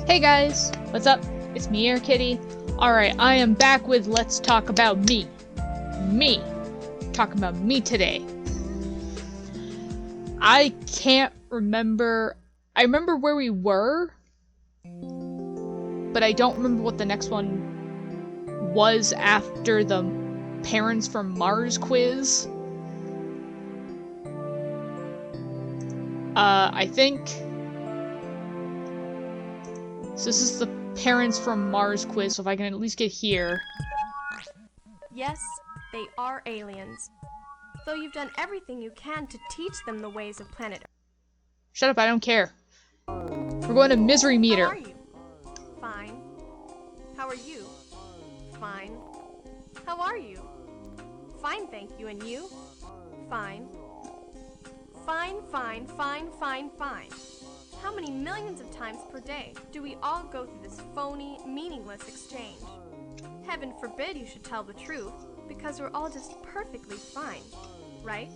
Hey guys, what's up? It's me, Air Kitty. Alright, I am back with Let's Talk About Me. Me. Talking about me today. I can't remember. I remember where we were, but I don't remember what the next one was after the Parents from Mars quiz. I think... So this is the Parents from Mars quiz, so if I can at least get here. Yes, they are aliens. Though you've done everything you can to teach them the ways of planet Earth. Shut up, I don't care. We're going to Misery Meter. How are you? Fine. How are you? Fine. How are you? Fine, thank you. And you? Fine. Fine, fine, fine, fine, fine. How many millions of times per day do we all go through this phony, meaningless exchange? Heaven forbid you should tell the truth, because we're all just perfectly fine, right?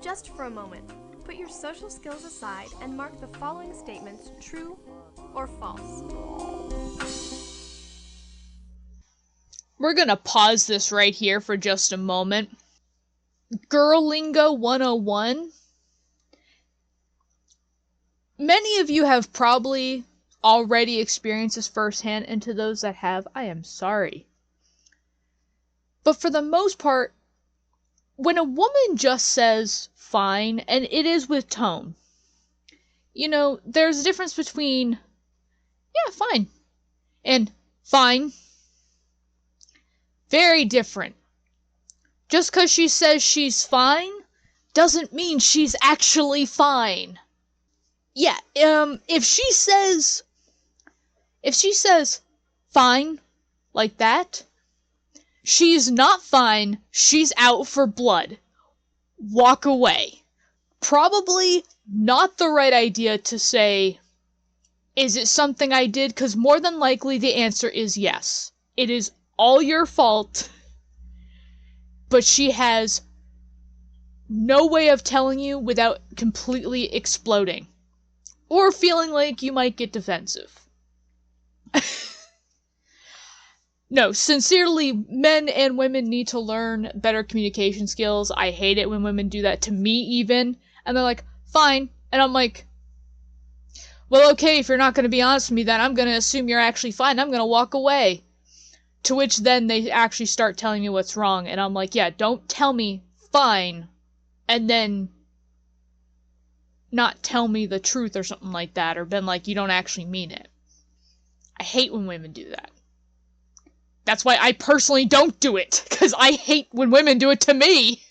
Just for a moment, put your social skills aside and mark the following statements true or false. We're gonna pause this right here for just a moment. Girl Lingo 101. Many of you have probably already experienced this firsthand, and to those that have, I am sorry. But for the most part, when a woman just says fine, and it is with tone, you know, there's a difference between, yeah, fine, and fine. Very different. Just because she says she's fine, doesn't mean she's actually fine. Yeah, if she says fine, like that, she's not fine, she's out for blood. Walk away. Probably not the right idea to say, is it something I did? Because more than likely the answer is yes. It is all your fault, but she has no way of telling you without completely exploding. Or feeling like you might get defensive. No, sincerely, men and women need to learn better communication skills. I hate it when women do that to me even. And they're like, fine. And I'm like, well, okay, if you're not going to be honest with me, then I'm going to assume you're actually fine. I'm going to walk away. To which then they actually start telling me what's wrong. And I'm like, yeah, don't tell me fine. And then not tell me the truth or something like that, or been like, you don't actually mean it. I hate when women do that. That's why I personally don't do it, because I hate when women do it to me.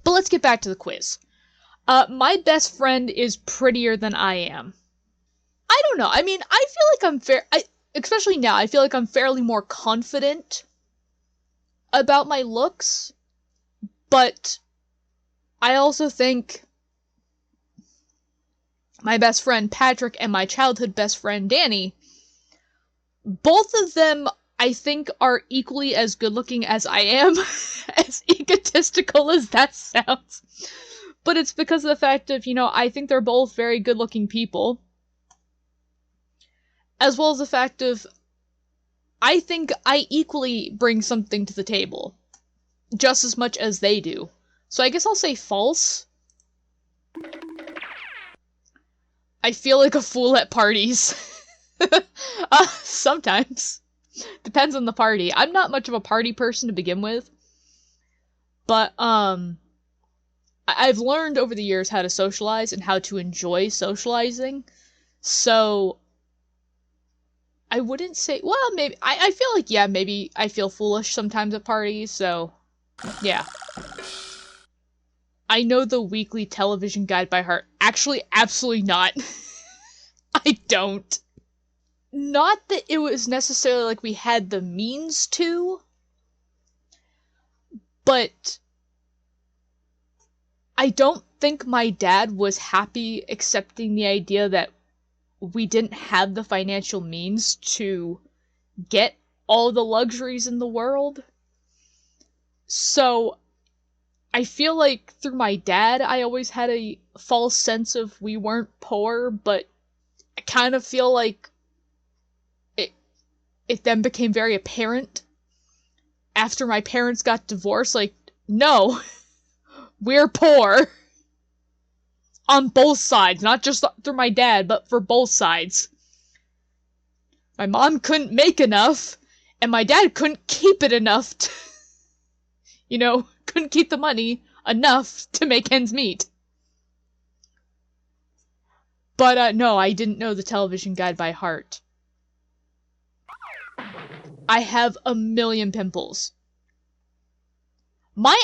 But let's get back to the quiz. My best friend is prettier than I am. I don't know, I mean, I feel like especially now, I feel like I'm fairly more confident about my looks, but I also think my best friend Patrick and my childhood best friend Danny, both of them, I think, are equally as good looking as I am, as egotistical as that sounds. But it's because of the fact of, you know, I think they're both very good looking people. As well as the fact of, I think I equally bring something to the table. Just as much as they do. So I guess I'll say false. I feel like a fool at parties. Sometimes. Depends on the party. I'm not much of a party person to begin with. But, I've learned over the years how to socialize and how to enjoy socializing. So, I wouldn't say, well, maybe, I feel like, yeah, maybe I feel foolish sometimes at parties, so, yeah. I know the weekly television guide by heart. Actually, absolutely not. I don't. Not that it was necessarily like we had the means to, but I don't think my dad was happy accepting the idea that we didn't have the financial means to get all the luxuries in the world. So I feel like through my dad, I always had a false sense of we weren't poor, but I kind of feel like it, it then became very apparent after my parents got divorced, like, no, we're poor. On both sides, not just through my dad, but for both sides. My mom couldn't make enough, and my dad couldn't keep it enough to, couldn't keep the money enough to make ends meet. But no, I didn't know the television guide by heart. I have a million pimples. My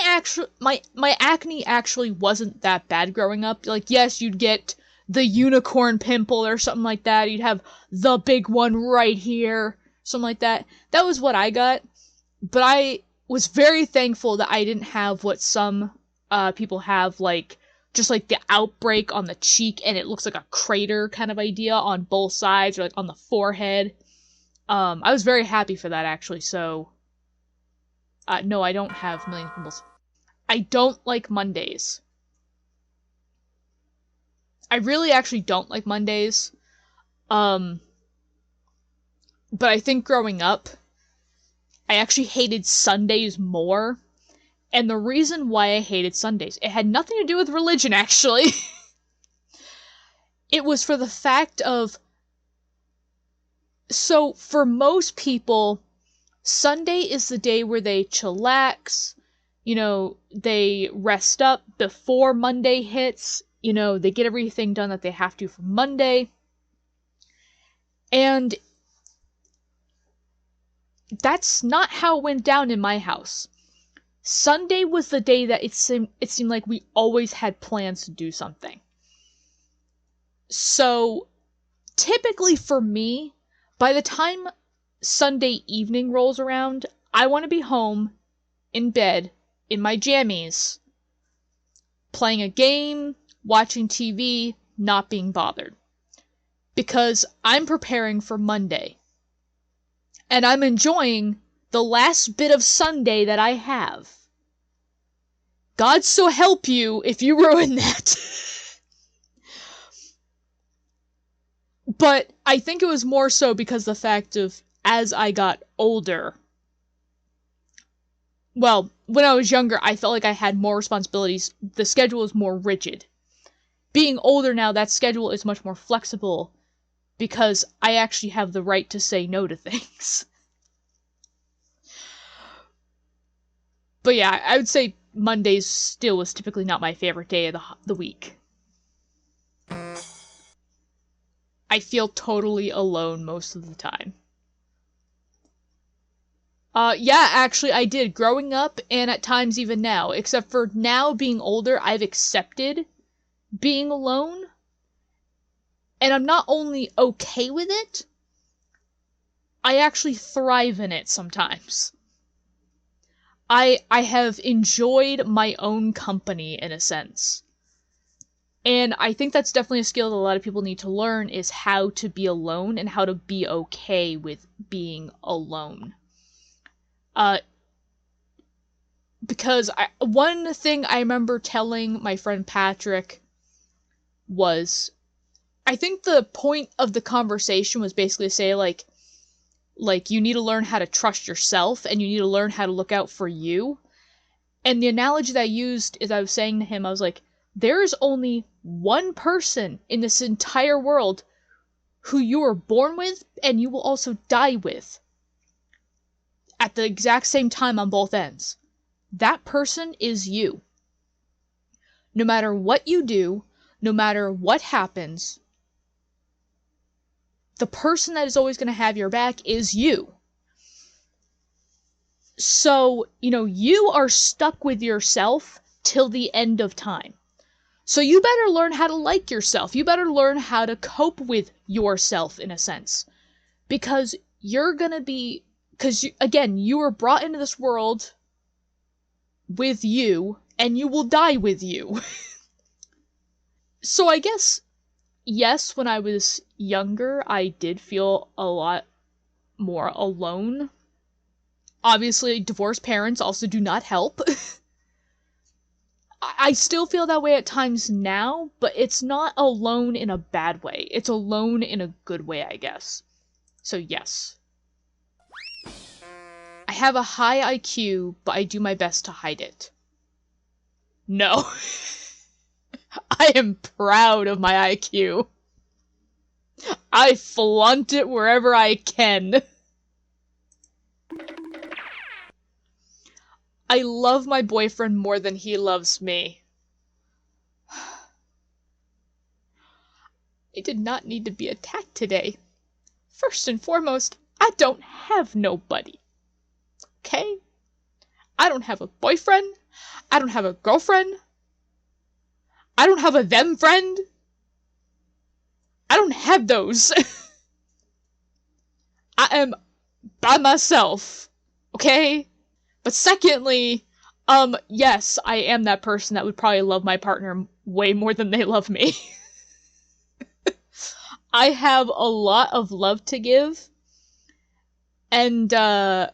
acne actually wasn't that bad growing up. Like, yes, you'd get the unicorn pimple or something like that. You'd have the big one right here, something like that. That was what I got. But I was very thankful that I didn't have what some people have, like, just like the outbreak on the cheek and it looks like a crater kind of idea on both sides or like on the forehead. I was very happy for that, actually, so no, I don't have million pimples. I don't like Mondays. I really actually don't like Mondays. But I think growing up, I actually hated Sundays more. And the reason why I hated Sundays, it had nothing to do with religion, actually. It was for the fact of... So, for most people, Sunday is the day where they chillax, they rest up before Monday hits, they get everything done that they have to for Monday. And that's not how it went down in my house. Sunday was the day that it seemed like we always had plans to do something. So, typically for me, by the time Sunday evening rolls around, I want to be home, in bed, in my jammies, playing a game, watching TV, not being bothered. Because I'm preparing for Monday. And I'm enjoying the last bit of Sunday that I have. God so help you if you ruin that. But I think it was more so because the fact of, as I got older, well, when I was younger, I felt like I had more responsibilities. The schedule was more rigid. Being older now, that schedule is much more flexible because I actually have the right to say no to things. But yeah, I would say Mondays still was typically not my favorite day of the week. I feel totally alone most of the time. Yeah, actually, I did. Growing up, and at times even now. Except for now, being older, I've accepted being alone. And I'm not only okay with it, I actually thrive in it sometimes. I have enjoyed my own company, in a sense. And I think that's definitely a skill that a lot of people need to learn, is how to be alone and how to be okay with being alone. Because one thing I remember telling my friend Patrick was, I think the point of the conversation was basically to say, like, you need to learn how to trust yourself, and you need to learn how to look out for you. And the analogy that I used is I was saying to him, I was like, there is only one person in this entire world who you were born with, and you will also die with. At the exact same time on both ends. That person is you. No matter what you do, no matter what happens, the person that is always going to have your back is you. So, you are stuck with yourself till the end of time. So you better learn how to like yourself. You better learn how to cope with yourself, in a sense. Because you're going to be... Because, again, you were brought into this world with you, and you will die with you. So I guess, yes, when I was younger, I did feel a lot more alone. Obviously, divorced parents also do not help. I still feel that way at times now, but it's not alone in a bad way. It's alone in a good way, I guess. So yes. I have a high IQ, but I do my best to hide it. No. I am proud of my IQ. I flaunt it wherever I can. I love my boyfriend more than he loves me. I did not need to be attacked today. First and foremost, I don't have nobody. Okay? I don't have a boyfriend. I don't have a girlfriend. I don't have a them friend. I don't have those. I am by myself. Okay? But secondly, yes, I am that person that would probably love my partner way more than they love me. I have a lot of love to give, and I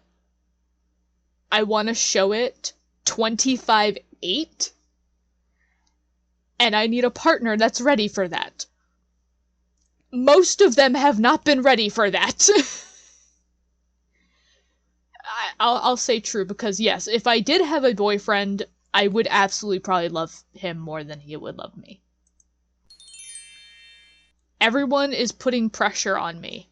want to show it 25/8, and I need a partner that's ready for that. Most of them have not been ready for that. I'll say true, because yes, if I did have a boyfriend, I would absolutely probably love him more than he would love me. Everyone is putting pressure on me.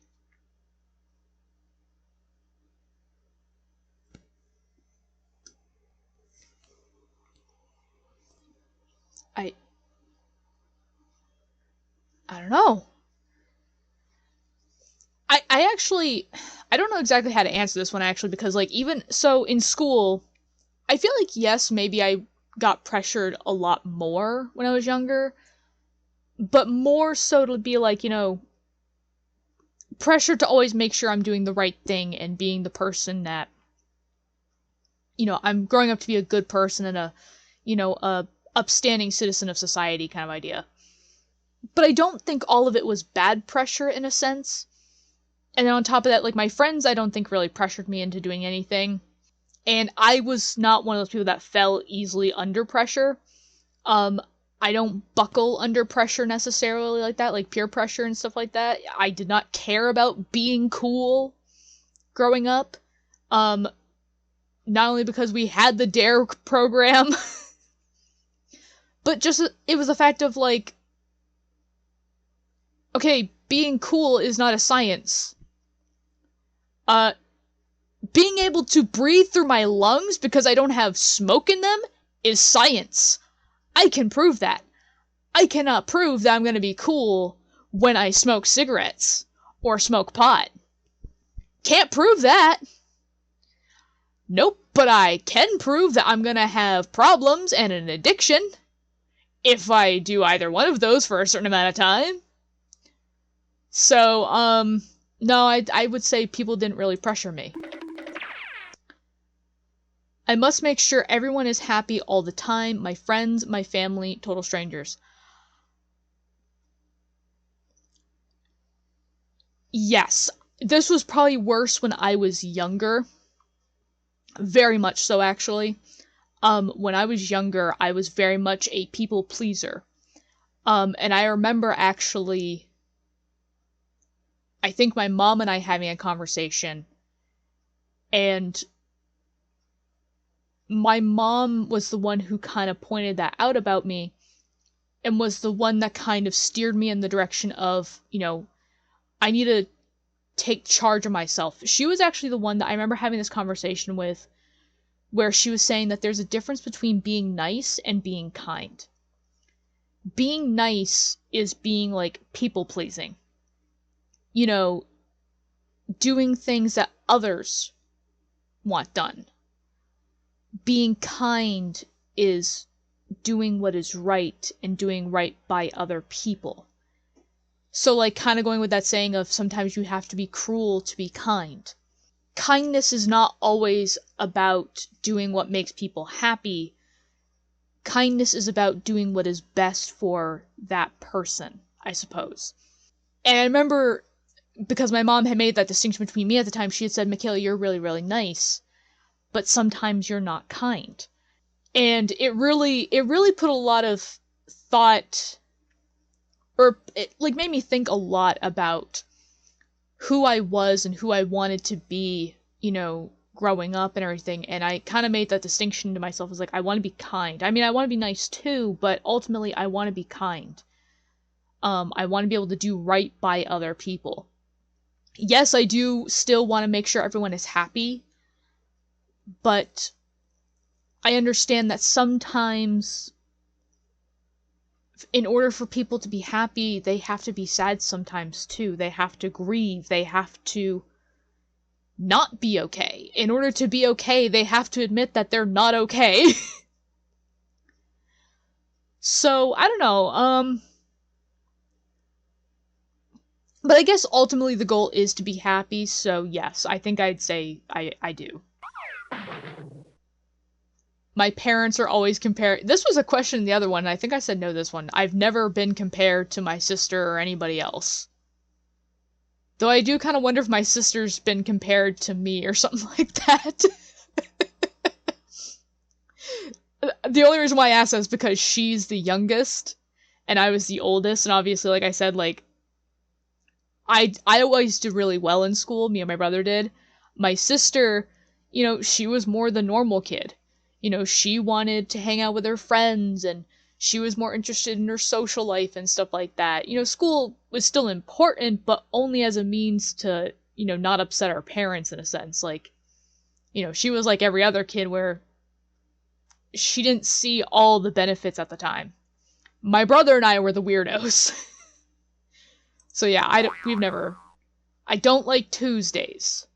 I don't know. I actually, I don't know exactly how to answer this one, actually, because, like, even so in school, I feel like, yes, maybe I got pressured a lot more when I was younger, but more so to be like, pressure to always make sure I'm doing the right thing and being the person that, I'm growing up to be a good person and a upstanding citizen of society kind of idea. But I don't think all of it was bad pressure in a sense. And then on top of that, like, my friends, I don't think really pressured me into doing anything. And I was not one of those people that fell easily under pressure. I don't buckle under pressure necessarily like that, like peer pressure and stuff like that. I did not care about being cool growing up. Not only because we had the DARE program, but just it was a fact of, like, okay, being cool is not a science. Being able to breathe through my lungs because I don't have smoke in them is science. I can prove that. I cannot prove that I'm gonna be cool when I smoke cigarettes or smoke pot. Can't prove that. Nope, but I can prove that I'm gonna have problems and an addiction if I do either one of those for a certain amount of time. So, no, I would say people didn't really pressure me. I must make sure everyone is happy all the time. My friends, my family, total strangers. Yes, this was probably worse when I was younger. Very much so, actually. When I was younger, I was very much a people pleaser. And I remember actually, I think my mom and I having a conversation, and my mom was the one who kind of pointed that out about me, and was the one that kind of steered me in the direction of, I need to take charge of myself. She was actually the one that I remember having this conversation with, where she was saying that there's a difference between being nice and being kind. Being nice is being, like, people-pleasing. Doing things that others want done. Being kind is doing what is right and doing right by other people. So, like, kind of going with that saying of sometimes you have to be cruel to be kind. Kindness is not always about doing what makes people happy. Kindness is about doing what is best for that person, I suppose. And I remember, because my mom had made that distinction between me at the time, she had said, Michaela, you're really, really nice, but sometimes you're not kind. And it really put a lot of thought, or it like made me think a lot about who I was and who I wanted to be, growing up and everything. And I kind of made that distinction to myself as like, I want to be kind. I mean, I want to be nice too, but ultimately I want to be kind. I want to be able to do right by other people. Yes, I do still want to make sure everyone is happy, but I understand that sometimes in order for people to be happy, they have to be sad sometimes too. They have to grieve. They have to not be okay. In order to be okay, they have to admit that they're not okay. So, I don't know, but I guess ultimately the goal is to be happy, so yes, I think I'd say I do. My parents are always compared. This was a question in the other one, and I think I said no this one. I've never been compared to my sister or anybody else. Though I do kind of wonder if my sister's been compared to me or something like that. The only reason why I asked that is because she's the youngest, and I was the oldest, and obviously, like I said, like, I always did really well in school, me and my brother did. My sister, she was more the normal kid. She wanted to hang out with her friends, and she was more interested in her social life and stuff like that. School was still important, but only as a means to, not upset our parents in a sense. Like, she was like every other kid where she didn't see all the benefits at the time. My brother and I were the weirdos. So yeah, I don't like Tuesdays.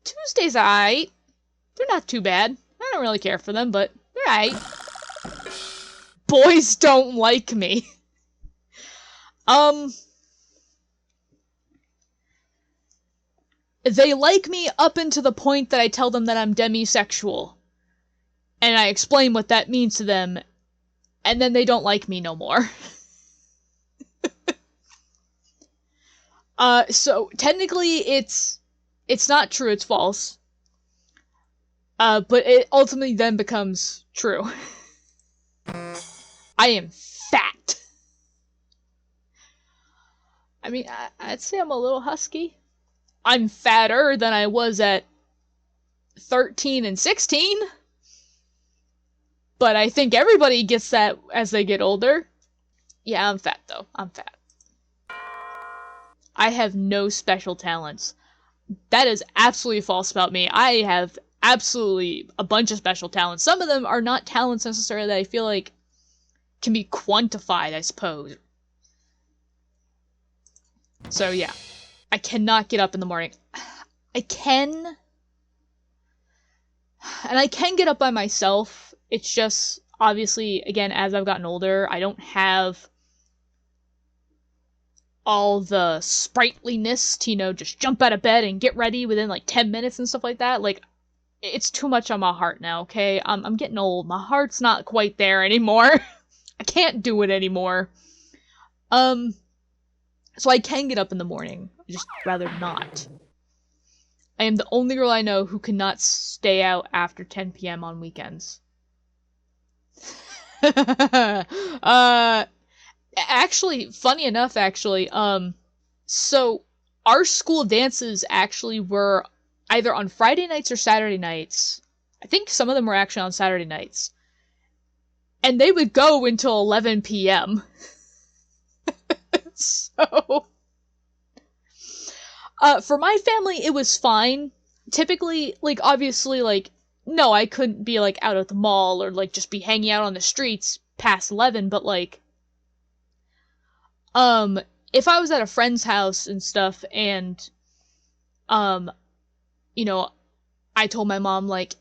Tuesdays, they're not too bad. I don't really care for them, but they're alright. Boys don't like me. They like me up until the point that I tell them that I'm demisexual. And I explain what that means to them, and then they don't like me no more. So technically it's not true, it's false. But it ultimately then becomes true. I am fat. I mean, I'd say I'm a little husky. I'm fatter than I was at 13 and 16. But I think everybody gets that as they get older. Yeah, I'm fat though. I'm fat. I have no special talents. That is absolutely false about me. I have absolutely a bunch of special talents. Some of them are not talents necessarily that I feel like can be quantified, I suppose. So yeah, I cannot get up in the morning. I can get up by myself. It's just, obviously, again, as I've gotten older, I don't have all the sprightliness to, just jump out of bed and get ready within, like, 10 minutes and stuff like that. Like, it's too much on my heart now, okay? I'm getting old. My heart's not quite there anymore. I can't do it anymore. So I can get up in the morning. I'd just rather not. I am the only girl I know who cannot stay out after 10 p.m. on weekends. Actually, funny enough, so our school dances actually were either on Friday nights or Saturday nights. I think some of them were actually on Saturday nights. And they would go until 11 p.m. So, for my family, it was fine. Typically, like, obviously, like, no, I couldn't be, like, out at the mall or, like, just be hanging out on the streets past 11, but, like, if I was at a friend's house and stuff, and, I told my mom, like,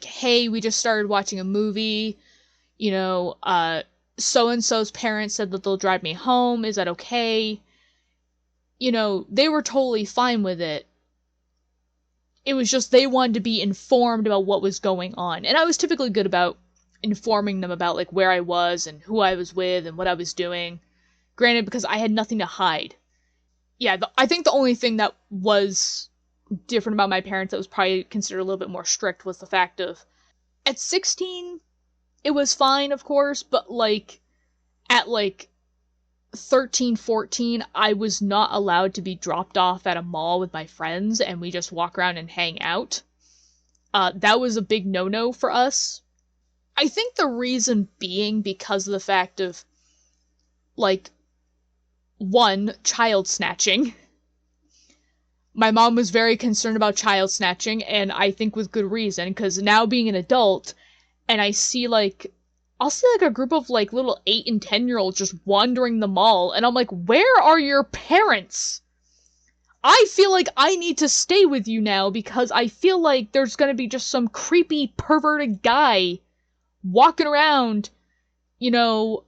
hey, we just started watching a movie, so-and-so's parents said that they'll drive me home, is that okay? They were totally fine with it. It was just they wanted to be informed about what was going on, and I was typically good about informing them about, like, where I was and who I was with and what I was doing. Granted, because I had nothing to hide. Yeah, I think the only thing that was different about my parents that was probably considered a little bit more strict was the fact of, at 16, it was fine, of course, but, like, at, like, 13, 14, I was not allowed to be dropped off at a mall with my friends and we just walk around and hang out. That was a big no-no for us. I think the reason being because of the fact of, like, one, child snatching. My mom was very concerned about child snatching, and I think with good reason, because now being an adult, and I'll see, like, a group of, like, little 8 and 10-year-olds just wandering the mall, and I'm like, where are your parents? I feel like I need to stay with you now, because I feel like there's gonna be just some creepy, perverted guy walking around, you know,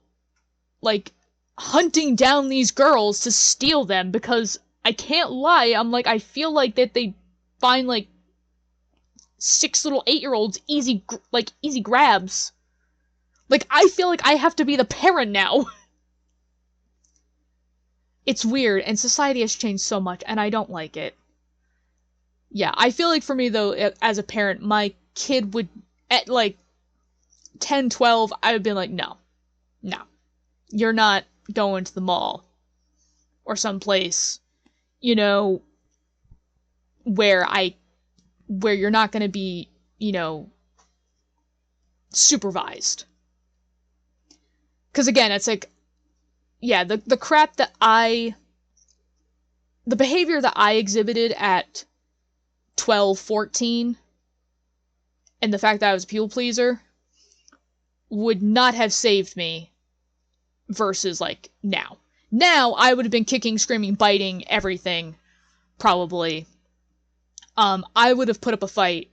like, hunting down these girls to steal them, because I can't lie, I'm like, I feel like that they find, like, 6 little 8-year-olds easy grabs. Like, I feel like I have to be the parent now. It's weird, and society has changed so much, and I don't like it. Yeah, I feel like for me, though, as a parent, my kid would, at, like, 10, 12, I would be like, no. You're not going to the mall. Or someplace, you know, where you're not gonna be, you know, supervised. Because again, it's like, yeah, the behavior that I exhibited at 12, 14, and the fact that I was a people pleaser, would not have saved me versus, like, now. Now, I would have been kicking, screaming, biting, everything, probably. I would have put up a fight.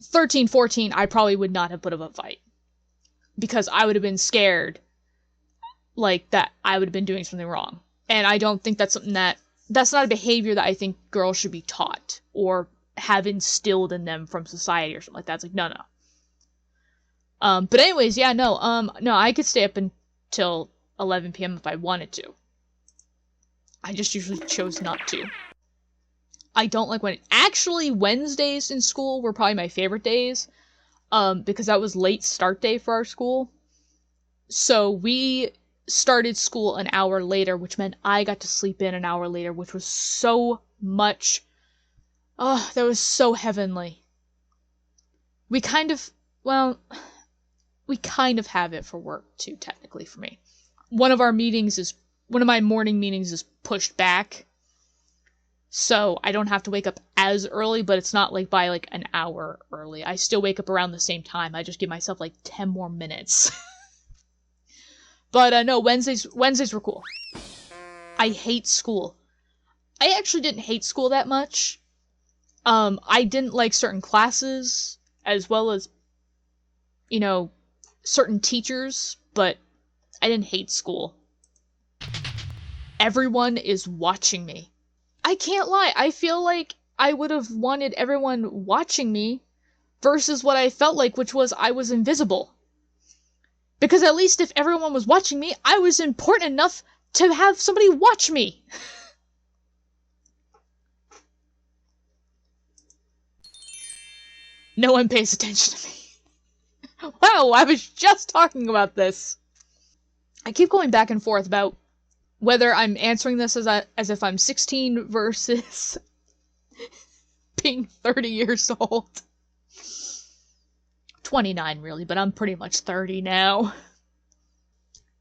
13, 14, I probably would not have put up a fight. Because I would have been scared, like, that I would have been doing something wrong. And I don't think that's something that's not a behavior that I think girls should be taught, or have instilled in them from society or something like that. It's like, no. But anyways, yeah, no, I could stay up until 11 p.m. if I wanted to. I just usually chose not to. I don't like when... Actually, Wednesdays in school were probably my favorite days, because that was late start day for our school. So we started school an hour later, which meant I got to sleep in an hour later, which was so much... Oh, that was so heavenly. We kind of have it for work, too, technically, for me. One of my morning meetings is pushed back, so I don't have to wake up as early, but it's not, like, by, like, an hour early. I still wake up around the same time. I just give myself, like, 10 more minutes. But, no, Wednesdays were cool. I hate school. I actually didn't hate school that much. I didn't like certain classes, as well as, you know, certain teachers, but I didn't hate school. Everyone is watching me. I can't lie, I feel like I would have wanted everyone watching me versus what I felt like, which was I was invisible. Because at least if everyone was watching me, I was important enough to have somebody watch me. No one pays attention to me. Wow, I was just talking about this. I keep going back and forth about whether I'm answering this as if I'm 16 versus being 30 years old. 29, really, but I'm pretty much 30 now.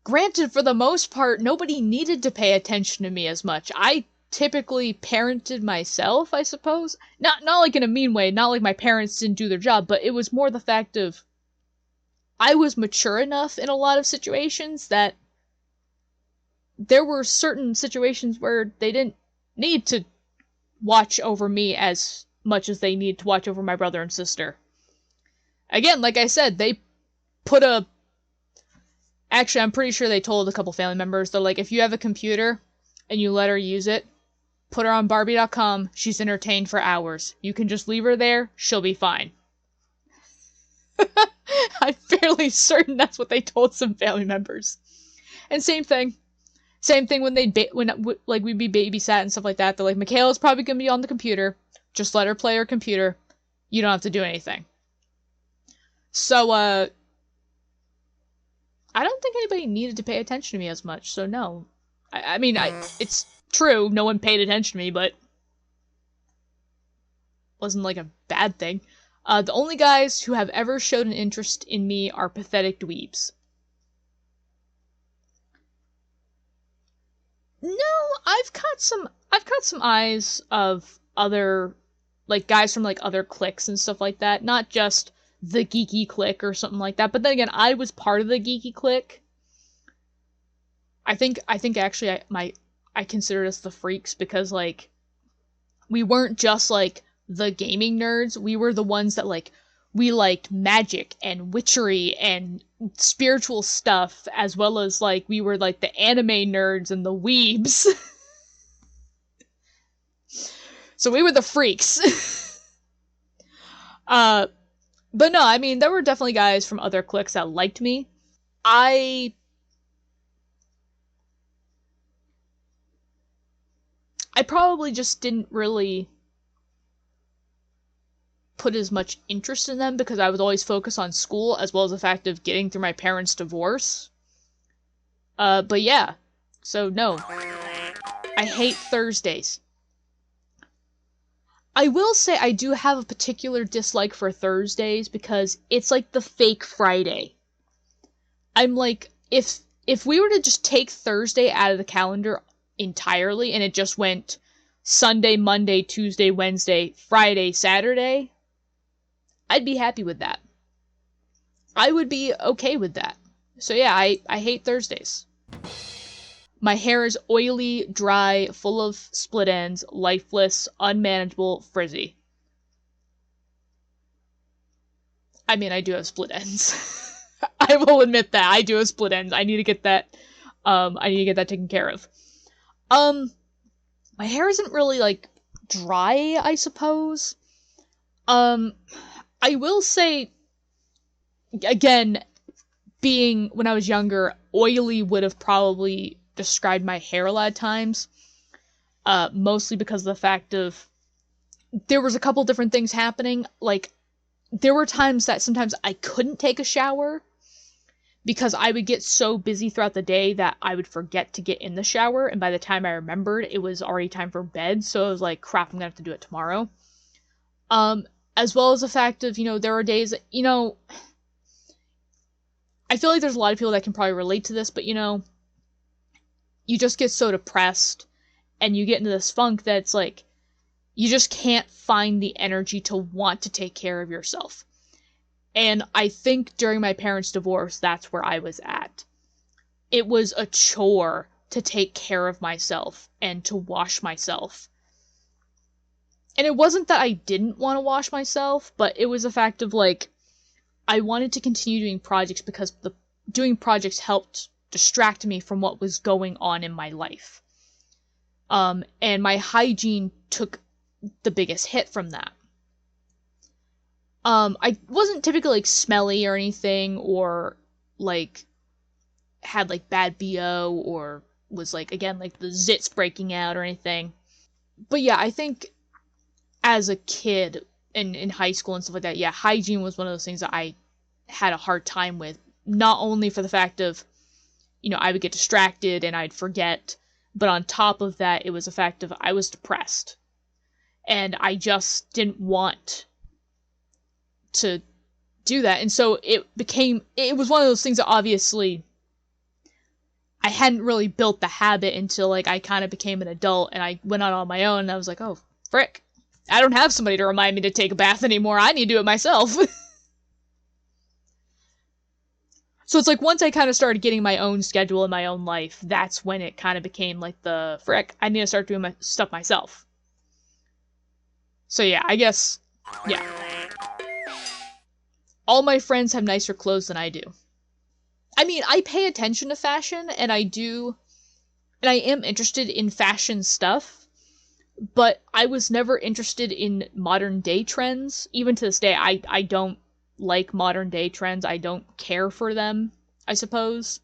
Granted, for the most part, nobody needed to pay attention to me as much. I typically parented myself, I suppose. Not like in a mean way, not like my parents didn't do their job, but it was more the fact of I was mature enough in a lot of situations that there were certain situations where they didn't need to watch over me as much as they need to watch over my brother and sister. Again, like I said, they put a... Actually, I'm pretty sure they told a couple family members, they're like, if you have a computer and you let her use it, put her on Barbie.com, she's entertained for hours. You can just leave her there, she'll be fine. I'm fairly certain that's what they told some family members. And same thing. Same thing when like we'd be babysat and stuff like that. They're like, Michaela's probably gonna be on the computer. Just let her play her computer. You don't have to do anything. So, I don't think anybody needed to pay attention to me as much, so no. I mean, it's true, no one paid attention to me, but wasn't like a bad thing. The only guys who have ever showed an interest in me are pathetic dweebs. No, I've caught some eyes of other, like, guys from, like, other cliques and stuff like that. Not just the geeky clique or something like that. But then again, I was part of the geeky clique. I think actually I consider us the freaks because, like, we weren't just, like, the gaming nerds. We were the ones that, like, we liked magic and witchery and spiritual stuff, as well as, like, we were, like, the anime nerds and the weebs. So we were the freaks. But no, I mean, there were definitely guys from other cliques that liked me. I probably just didn't really put as much interest in them because I was always focused on school as well as the fact of getting through my parents' divorce. But yeah. So no. I hate Thursdays. I will say I do have a particular dislike for Thursdays because it's like the fake Friday. I'm like, if we were to just take Thursday out of the calendar entirely and it just went Sunday, Monday, Tuesday, Wednesday, Friday, Saturday, I'd be happy with that. I would be okay with that. So yeah, I hate Thursdays. My hair is oily, dry, full of split ends, lifeless, unmanageable, frizzy. I mean, I do have split ends. I will admit that. I do have split ends. I need to get that, taken care of. My hair isn't really, like, dry, I suppose. I will say, again, being, when I was younger, oily would have probably described my hair a lot of times, mostly because of the fact of there was a couple different things happening. Like, there were times that sometimes I couldn't take a shower because I would get so busy throughout the day that I would forget to get in the shower, and by the time I remembered, it was already time for bed, so I was like, crap, I'm gonna have to do it tomorrow. As well as the fact of, there are days that, I feel like there's a lot of people that can probably relate to this, but, you just get so depressed and you get into this funk that it's like you just can't find the energy to want to take care of yourself. And I think during my parents' divorce, that's where I was at. It was a chore to take care of myself and to wash myself. And it wasn't that I didn't want to wash myself, but it was a fact of, like, I wanted to continue doing projects because doing projects helped distract me from what was going on in my life. And my hygiene took the biggest hit from that. I wasn't typically, like, smelly or anything, or, like, had, like, bad BO, or was, like, again, like, the zits breaking out or anything. But yeah, I think as a kid in high school and stuff like that, yeah, hygiene was one of those things that I had a hard time with. Not only for the fact of, I would get distracted and I'd forget, but on top of that, it was a fact of I was depressed. And I just didn't want to do that. And so it was one of those things that obviously I hadn't really built the habit until, like, I kind of became an adult and I went out on my own and I was like, oh, frick. I don't have somebody to remind me to take a bath anymore. I need to do it myself. So it's like once I kind of started getting my own schedule in my own life, that's when it kind of became like the, frick, I need to start doing my stuff myself. So yeah, I guess, yeah. All my friends have nicer clothes than I do. I mean, I pay attention to fashion, and I am interested in fashion stuff, but I was never interested in modern day trends. Even to this day, I don't like modern day trends. I don't care for them, I suppose.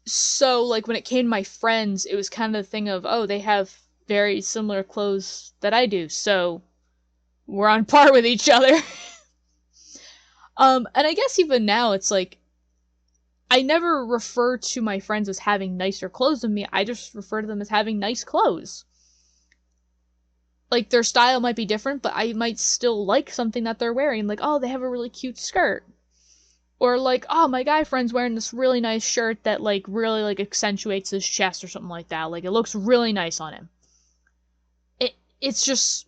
So, like, when it came to my friends, it was kind of the thing of, oh, they have very similar clothes that I do, so we're on par with each other. And I guess even now, it's like, I never refer to my friends as having nicer clothes than me, I just refer to them as having nice clothes. Like, their style might be different, but I might still like something that they're wearing. Like, oh, they have a really cute skirt. Or like, oh, my guy friend's wearing this really nice shirt that, like, really, like, accentuates his chest or something like that. Like, it looks really nice on him. It's just,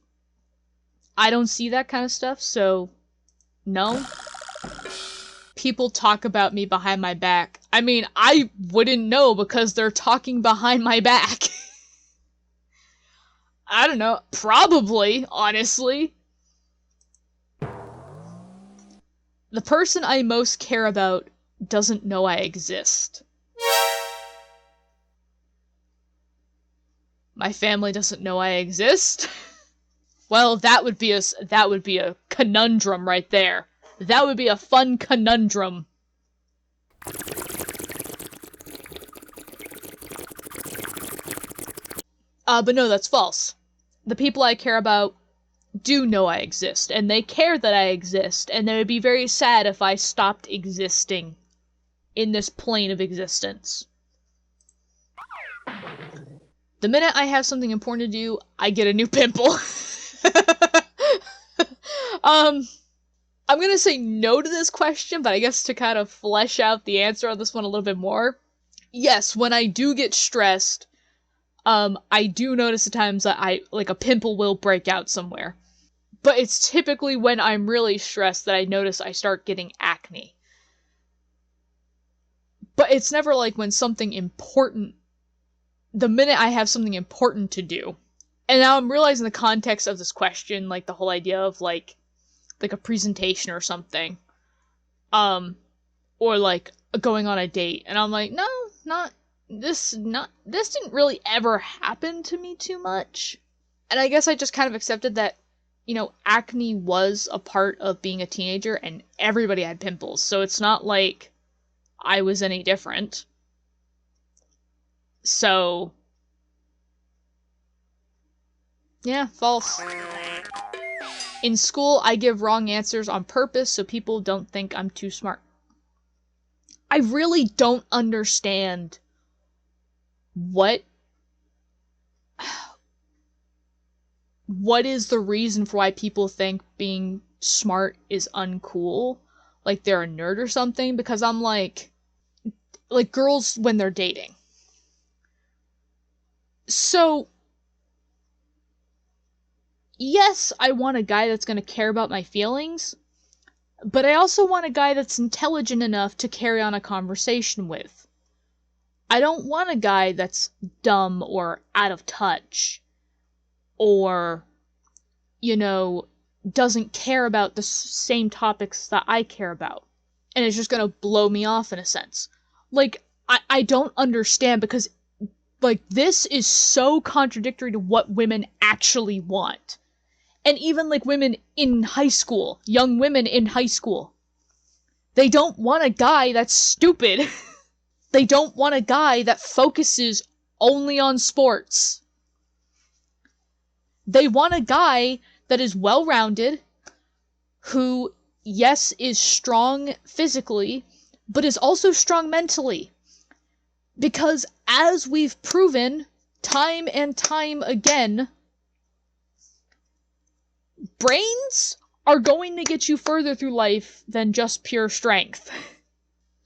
I don't see that kind of stuff, so, no. People talk about me behind my back. I mean, I wouldn't know because they're talking behind my back. I don't know. Probably, honestly. The person I most care about doesn't know I exist. My family doesn't know I exist. Well, that would be a conundrum right there. That would be a fun conundrum. But no, that's false. The people I care about do know I exist, and they care that I exist, and they would be very sad if I stopped existing in this plane of existence. The minute I have something important to do, I get a new pimple. I'm gonna say no to this question, but I guess to kind of flesh out the answer on this one a little bit more. Yes, when I do get stressed, I do notice at times that a pimple will break out somewhere. But it's typically when I'm really stressed that I notice I start getting acne. But it's never like when something important, the minute I have something important to do. And now I'm realizing the context of this question, like the whole idea of like a presentation or something. Or like going on a date. And I'm like, no, this didn't really ever happen to me too much. And I guess I just kind of accepted that, you know, acne was a part of being a teenager and everybody had pimples. So it's not like I was any different. So, yeah, false. In school, I give wrong answers on purpose so people don't think I'm too smart. I really don't understand what is the reason for why people think being smart is uncool? Like they're a nerd or something? Because I'm like girls when they're dating. So, yes, I want a guy that's going to care about my feelings, but I also want a guy that's intelligent enough to carry on a conversation with. I don't want a guy that's dumb or out of touch, or, you know, doesn't care about the same topics that I care about, and is just going to blow me off in a sense. Like, I don't understand, because, like, this is so contradictory to what women actually want. And even, like, women in high school, young women in high school, they don't want a guy that's stupid. They don't want a guy that focuses only on sports. They want a guy that is well-rounded, who, yes, is strong physically, but is also strong mentally. Because, as we've proven, time and time again, brains are going to get you further through life than just pure strength.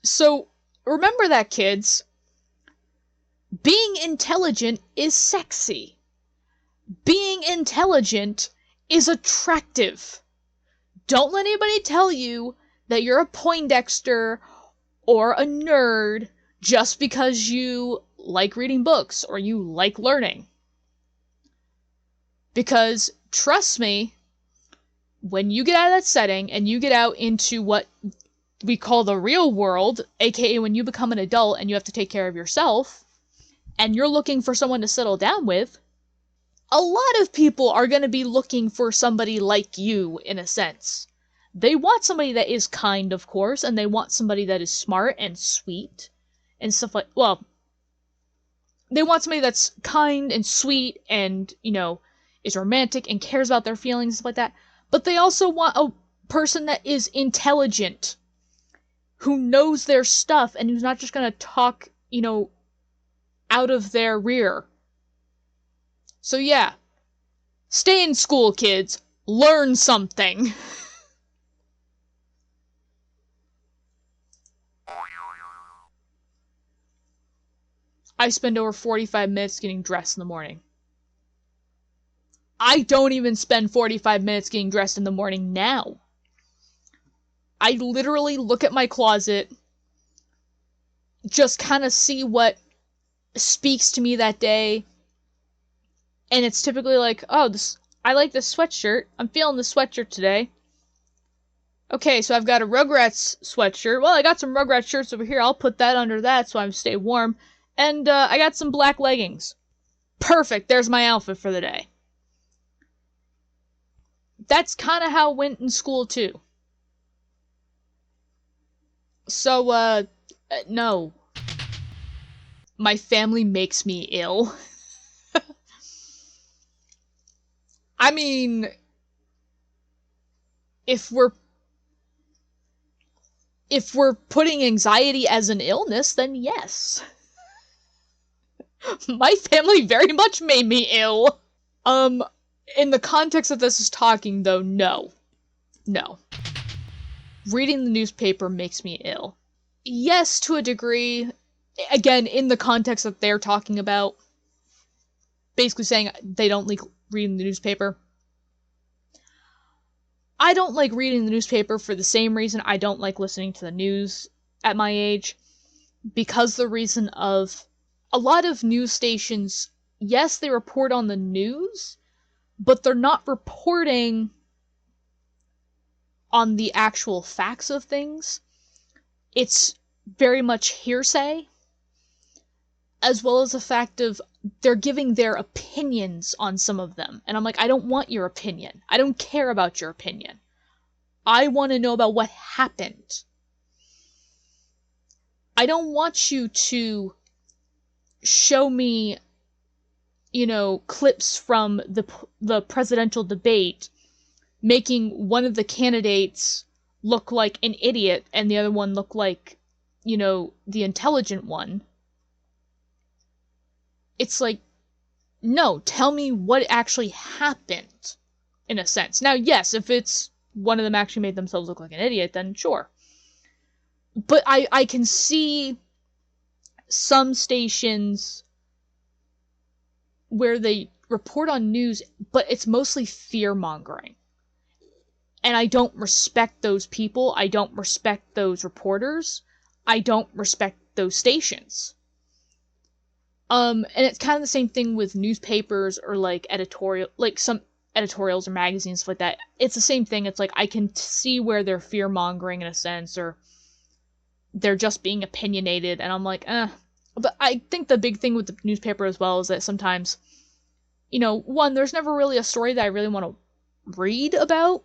So, remember that, kids. Being intelligent is sexy. Being intelligent is attractive. Don't let anybody tell you that you're a Poindexter or a nerd just because you like reading books or you like learning. Because, trust me, when you get out of that setting and you get out into what we call the real world, aka when you become an adult and you have to take care of yourself, and you're looking for someone to settle down with, a lot of people are going to be looking for somebody like you, in a sense. They want somebody that is kind, of course, and they want somebody that is smart and sweet, and stuff like, well, they want somebody that's kind and sweet and, is romantic and cares about their feelings and stuff like that. But they also want a person that is intelligent, who knows their stuff and who's not just gonna talk, out of their rear. So yeah, stay in school, kids. Learn something. I spend over 45 minutes getting dressed in the morning. I don't even spend 45 minutes getting dressed in the morning now. I literally look at my closet, just kind of see what speaks to me that day, and it's typically like, oh, I like this sweatshirt. I'm feeling the sweatshirt today. Okay, so I've got a Rugrats sweatshirt. Well, I got some Rugrats shirts over here. I'll put that under that so I stay warm. And I got some black leggings. Perfect. There's my outfit for the day. That's kind of how it went in school, too. So, no. My family makes me ill. I mean, if we're putting anxiety as an illness, then yes. My family very much made me ill. In the context that this is talking, though, no. No. Reading the newspaper makes me ill. Yes, to a degree. Again, in the context that they're talking about. Basically saying they don't like reading the newspaper. I don't like reading the newspaper for the same reason I don't like listening to the news at my age. Because the reason of a lot of news stations, yes, they report on the news, but they're not reporting on the actual facts of things. It's very much hearsay, as well as the fact of they're giving their opinions on some of them. And I'm like, I don't want your opinion. I don't care about your opinion. I want to know about what happened. I don't want you to show me, clips from the presidential debate making one of the candidates look like an idiot and the other one look like, the intelligent one. It's like, no, tell me what actually happened, in a sense. Now, yes, if it's one of them actually made themselves look like an idiot, then sure. But I can see some stations where they report on news, but it's mostly fear-mongering. And I don't respect those people. I don't respect those reporters. I don't respect those stations. And it's kind of the same thing with newspapers or some editorials or magazines, stuff like that. It's the same thing. It's like, I can see where they're fear-mongering in a sense, or they're just being opinionated, and I'm like, But I think the big thing with the newspaper as well is that sometimes, one, there's never really a story that I really want to read about.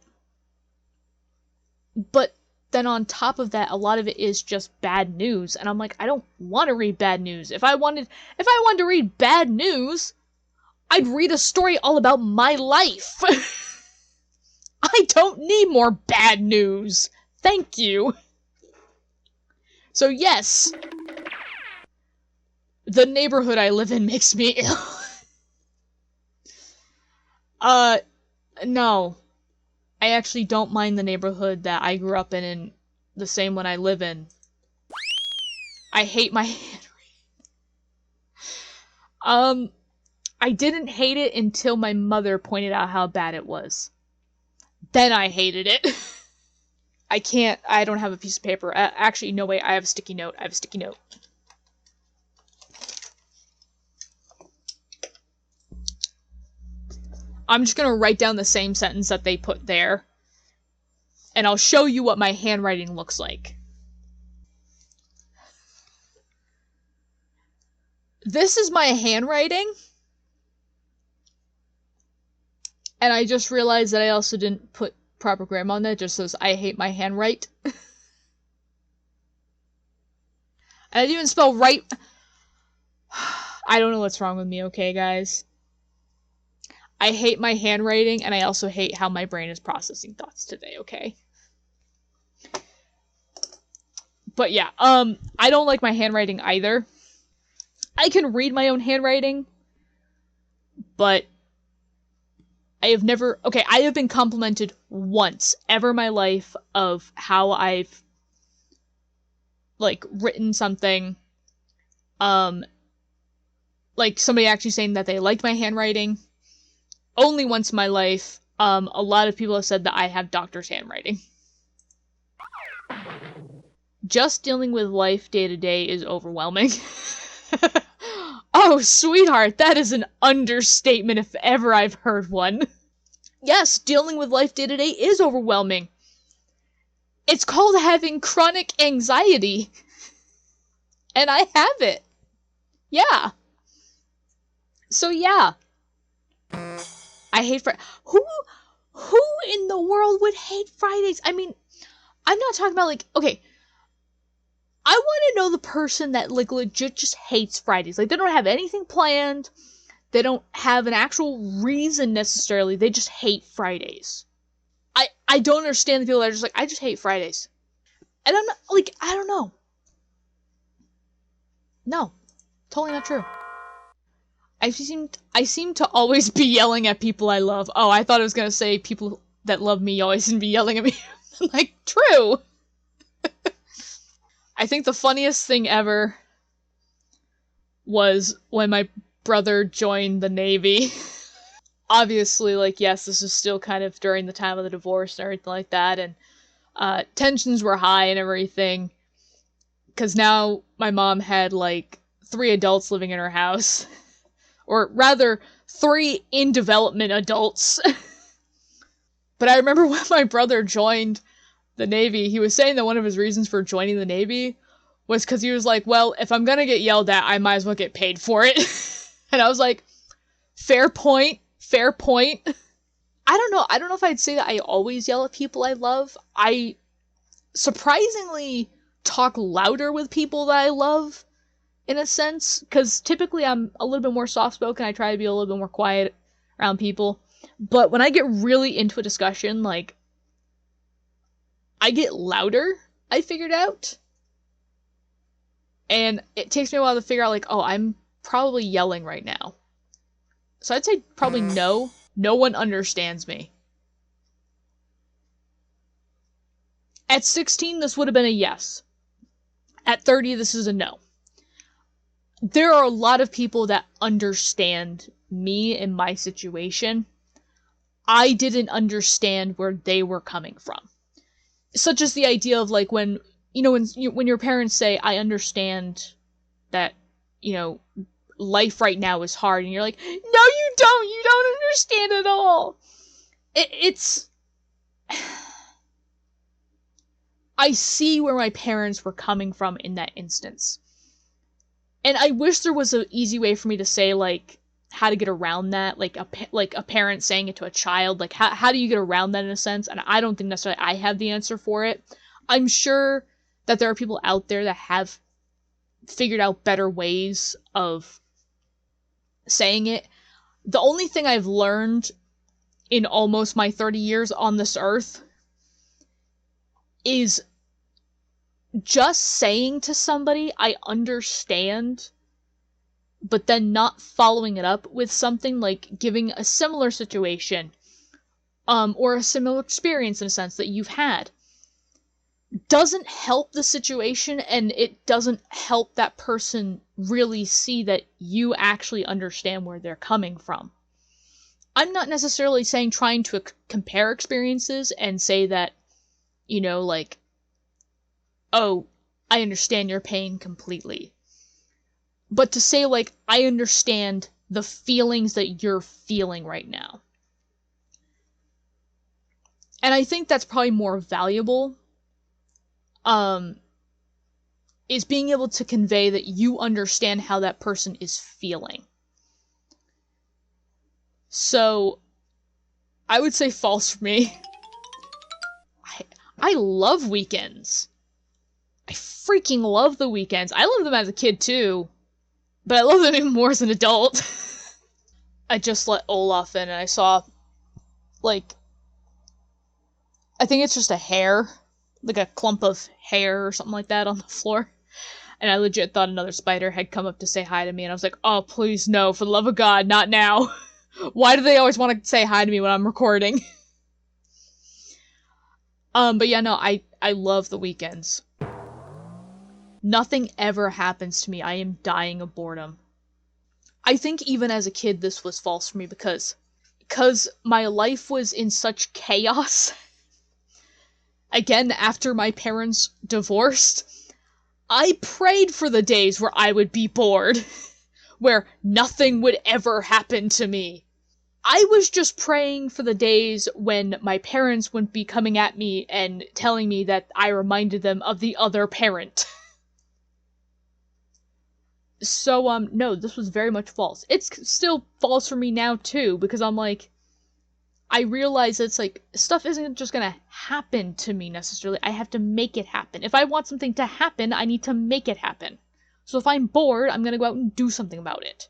But then on top of that, a lot of it is just bad news, and I'm like, I don't want to read bad news. If I wanted to read bad news, I'd read a story all about my life. I don't need more bad news. Thank you. So yes, the neighborhood I live in makes me ill. No. I actually don't mind the neighborhood that I grew up in and the same one I live in. I hate my handwriting. I didn't hate it until my mother pointed out how bad it was. Then I hated it. I don't have a piece of paper. Actually, no, wait, I have a sticky note. I'm just gonna write down the same sentence that they put there. And I'll show you what my handwriting looks like. This is my handwriting. And I just realized that I also didn't put proper grammar on that. It just says, I hate my handwrite. And I didn't even spell right. I don't know what's wrong with me, okay, guys? I hate my handwriting, and I also hate how my brain is processing thoughts today, okay? But yeah, I don't like my handwriting either. I can read my own handwriting, but I have never... Okay, I have been complimented once ever in my life of how I've, like, written something. Like, somebody actually saying that they liked my handwriting. Only once in my life. A lot of people have said that I have doctor's handwriting. Just dealing with life day to day is overwhelming. Oh, sweetheart, that is an understatement if ever I've heard one. Yes, dealing with life day to day is overwhelming. It's called having chronic anxiety. And I have it. Yeah. So yeah. I hate Friday. Who in the world would hate Fridays? I mean, I'm not talking about, like, okay, I want to know the person that, like, legit just hates Fridays. Like, they don't have anything planned. They don't have an actual reason necessarily. They just hate Fridays. I don't understand the people that are just like, I just hate Fridays. And I'm not, like, I don't know. No. Totally not true. I seem to always be yelling at people I love. Oh, I thought I was gonna say people that love me always seem to be yelling at me. I'm like, true. I think the funniest thing ever was when my brother joined the Navy. Obviously, like, yes, this is still kind of during the time of the divorce and everything like that, and tensions were high and everything. Because now my mom had, like, 3 adults living in her house. Or rather, 3 in development adults. But I remember when my brother joined the Navy, he was saying that one of his reasons for joining the Navy was because he was like, well, if I'm gonna get yelled at, I might as well get paid for it. And I was like, fair point, fair point. I don't know if I'd say that I always yell at people I love. I surprisingly talk louder with people that I love, in a sense, because typically I'm a little bit more soft-spoken. I try to be a little bit more quiet around people. But when I get really into a discussion, like, I get louder, I figured out. And it takes me a while to figure out, like, oh, I'm probably yelling right now. So I'd say probably no. No one understands me. At 16, this would have been a yes. At 30, this is a no. There are a lot of people that understand me and my situation. I didn't understand where they were coming from. Such as the idea of, like, when your parents say, I understand that, life right now is hard, and you're like, no, you don't understand at all. It's... I see where my parents were coming from in that instance. And I wish there was an easy way for me to say, like, how to get around that, like a parent saying it to a child, like, how do you get around that in a sense? And I don't think necessarily I have the answer for it. I'm sure that there are people out there that have figured out better ways of saying it. The only thing I've learned in almost my 30 years on this earth is just saying to somebody, I understand, but then not following it up with something, like giving a similar situation, or a similar experience in a sense that you've had, doesn't help the situation, and it doesn't help that person really see that you actually understand where they're coming from. I'm not necessarily saying trying to compare experiences and say that, like, oh, I understand your pain completely. But to say, like, I understand the feelings that you're feeling right now. And I think that's probably more valuable, is being able to convey that you understand how that person is feeling. So, I would say false for me. I love weekends. I freaking love the weekends. I loved them as a kid too, but I love them even more as an adult. I just let Olaf in and I saw, like, I think it's just a hair, like a clump of hair or something like that on the floor. And I legit thought another spider had come up to say hi to me, and I was like, oh, please no, for the love of God, not now. Why do they always want to say hi to me when I'm recording? But yeah, no, I love the weekends. Nothing ever happens to me. I am dying of boredom. I think even as a kid this was false for me because my life was in such chaos. Again, after my parents divorced, I prayed for the days where I would be bored, where nothing would ever happen to me. I was just praying for the days when my parents wouldn't be coming at me and telling me that I reminded them of the other parent. So, no, this was very much false. It's still false for me now, too, because I'm like, I realize it's like, stuff isn't just gonna happen to me necessarily. I have to make it happen. If I want something to happen, I need to make it happen. So if I'm bored, I'm gonna go out and do something about it.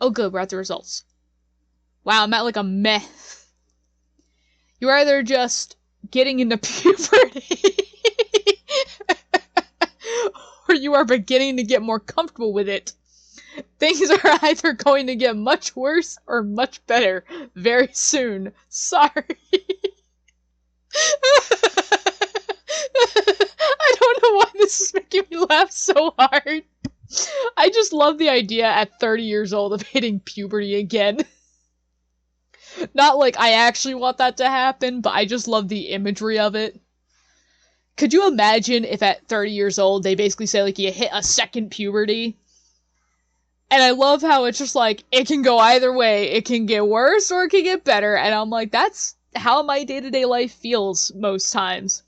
Oh good, we're at the results. Wow, I'm at like a meh. You're either just getting into puberty, or you are beginning to get more comfortable with it. Things are either going to get much worse or much better very soon. Sorry. I don't know why this is making me laugh so hard. I just love the idea at 30 years old of hitting puberty again. Not like I actually want that to happen, but I just love the imagery of it. Could you imagine if at 30 years old they basically say like you hit a second puberty? And I love how it's just like, it can go either way. It can get worse or it can get better. And I'm like, that's how my day-to-day life feels most times.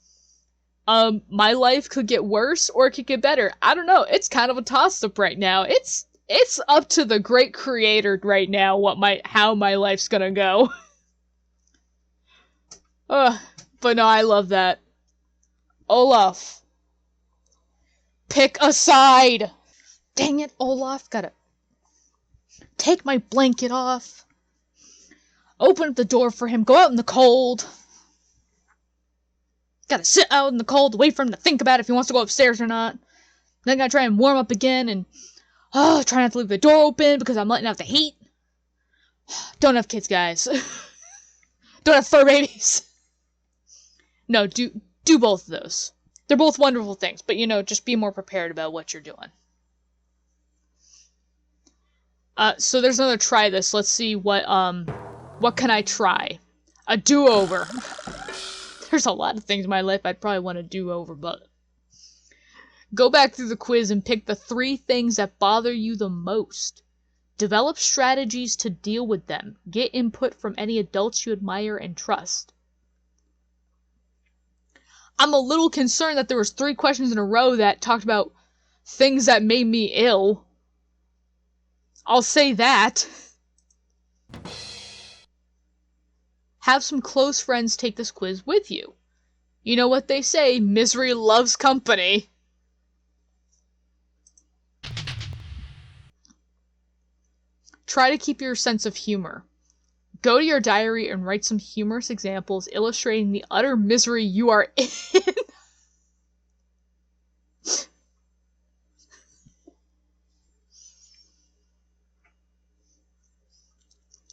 My life could get worse or it could get better. I don't know. It's kind of a toss-up right now. It's up to the great creator right now how my life's gonna go. But no, I love that. Olaf. Pick a side. Dang it, Olaf. Gotta take my blanket off. Open up the door for him. Go out in the cold. Gotta sit out in the cold, wait for him to think about if he wants to go upstairs or not. Then gotta try and warm up again and try not to leave the door open because I'm letting out the heat. Don't have kids, guys. Don't have fur babies. No, do both of those. They're both wonderful things, but just be more prepared about what you're doing. So there's another try this. Let's see what can I try? A do-over. There's a lot of things in my life I'd probably want to do over, but go back through the quiz and pick the 3 things that bother you the most. Develop strategies to deal with them. Get input from any adults you admire and trust. I'm a little concerned that there was 3 questions in a row that talked about things that made me ill. I'll say that. Have some close friends take this quiz with you. You know what they say, misery loves company. Try to keep your sense of humor. Go to your diary and write some humorous examples illustrating the utter misery you are in.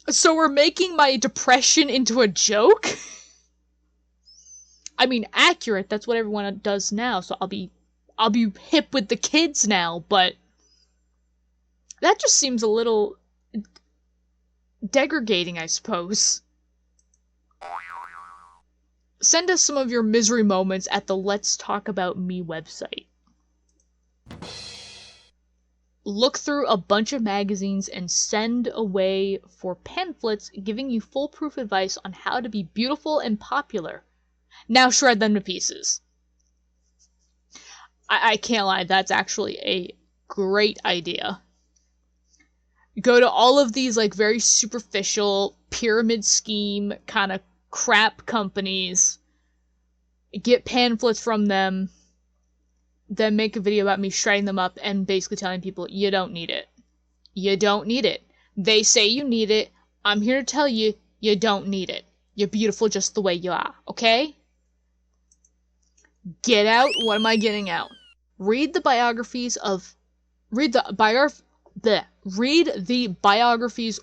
So we're making my depression into a joke? I mean, accurate, that's what everyone does now, so I'll be hip with the kids now, but that just seems a little degrading, I suppose. Send us some of your misery moments at the Let's Talk About Me website. Look through a bunch of magazines and send away for pamphlets giving you foolproof advice on how to be beautiful and popular. Now shred them to pieces. I can't lie, that's actually a great idea. Go to all of these like very superficial pyramid scheme kind of crap companies get pamphlets from them, then make a video about me shredding them up and basically telling people, you don't need it. You don't need it. They say you need it. I'm here to tell you, you don't need it. You're beautiful just the way you are, okay? Get out. What am I getting out? Read the biographies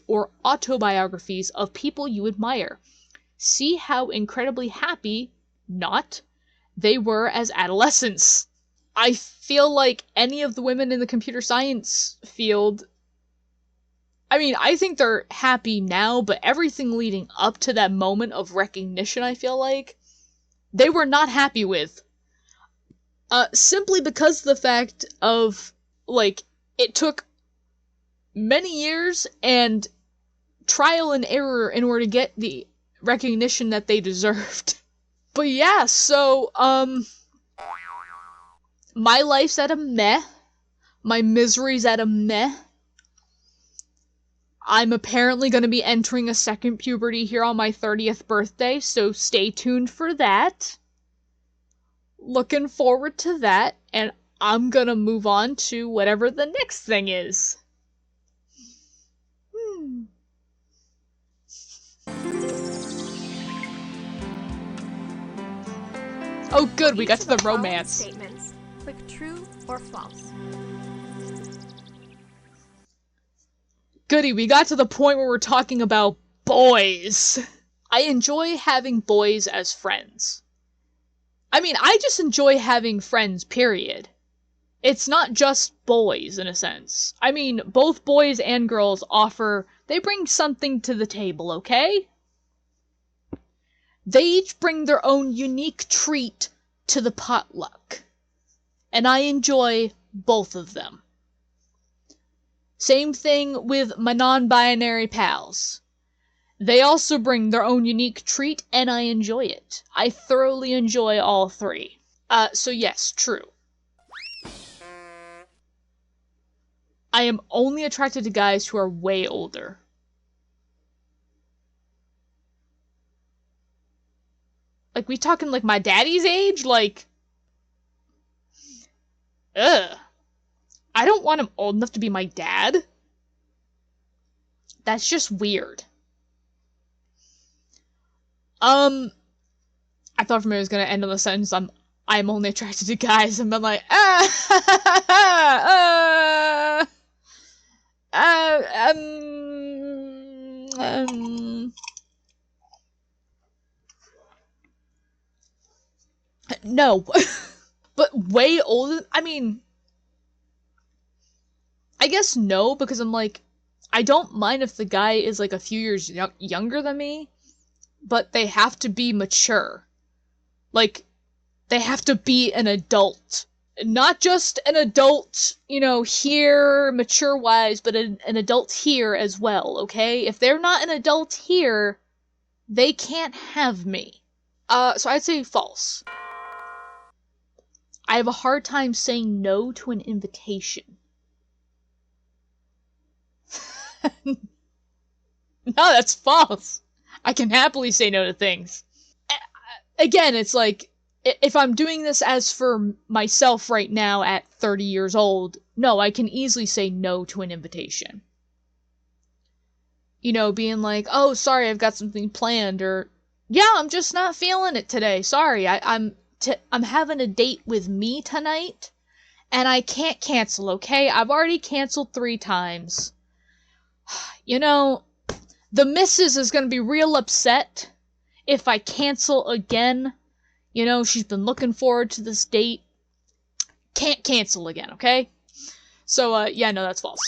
or autobiographies of people you admire. See how incredibly happy, not, they were as adolescents. I feel like any of the women in the computer science field, I mean, I think they're happy now, but everything leading up to that moment of recognition, I feel like, they were not happy with. Simply because of the fact of, like, it took many years and trial and error in order to get the recognition that they deserved. But yeah, so, my life's at a meh. My misery's at a meh. I'm apparently going to be entering a second puberty here on my 30th birthday, so stay tuned for that. Looking forward to that, and I'm gonna move on to whatever the next thing is. Oh good, we got to the romance. Statements. Click true or false. Goody, we got to the point where we're talking about boys. I enjoy having boys as friends. I mean, I just enjoy having friends, period. It's not just boys, in a sense. I mean, both boys and girls they bring something to the table, okay? They each bring their own unique treat to the potluck. And I enjoy both of them. Same thing with my non-binary pals. They also bring their own unique treat, and I enjoy it. I thoroughly enjoy all three. So yes, true. I am only attracted to guys who are way older. Like, we talking like my daddy's age? Like, ugh. I don't want him old enough to be my dad. That's just weird. I thought for a minute it was gonna end on the sentence, I'm only attracted to guys, and I'm like, no. But way older, I mean, I guess no, because I'm like, I don't mind if the guy is like a few years younger than me, but they have to be mature. Like, they have to be an adult. Not just an adult, here, mature-wise, but an adult here as well, okay? If they're not an adult here, they can't have me. So I'd say false. I have a hard time saying no to an invitation. No, that's false. I can happily say no to things. Again, it's like, if I'm doing this as for myself right now at 30 years old, no, I can easily say no to an invitation. Being like, oh, sorry, I've got something planned, or, yeah, I'm just not feeling it today, sorry, I'm having a date with me tonight, and I can't cancel, okay? I've already canceled 3 times. The missus is gonna be real upset if I cancel again. She's been looking forward to this date. Can't cancel again, okay? So, yeah, no, that's false.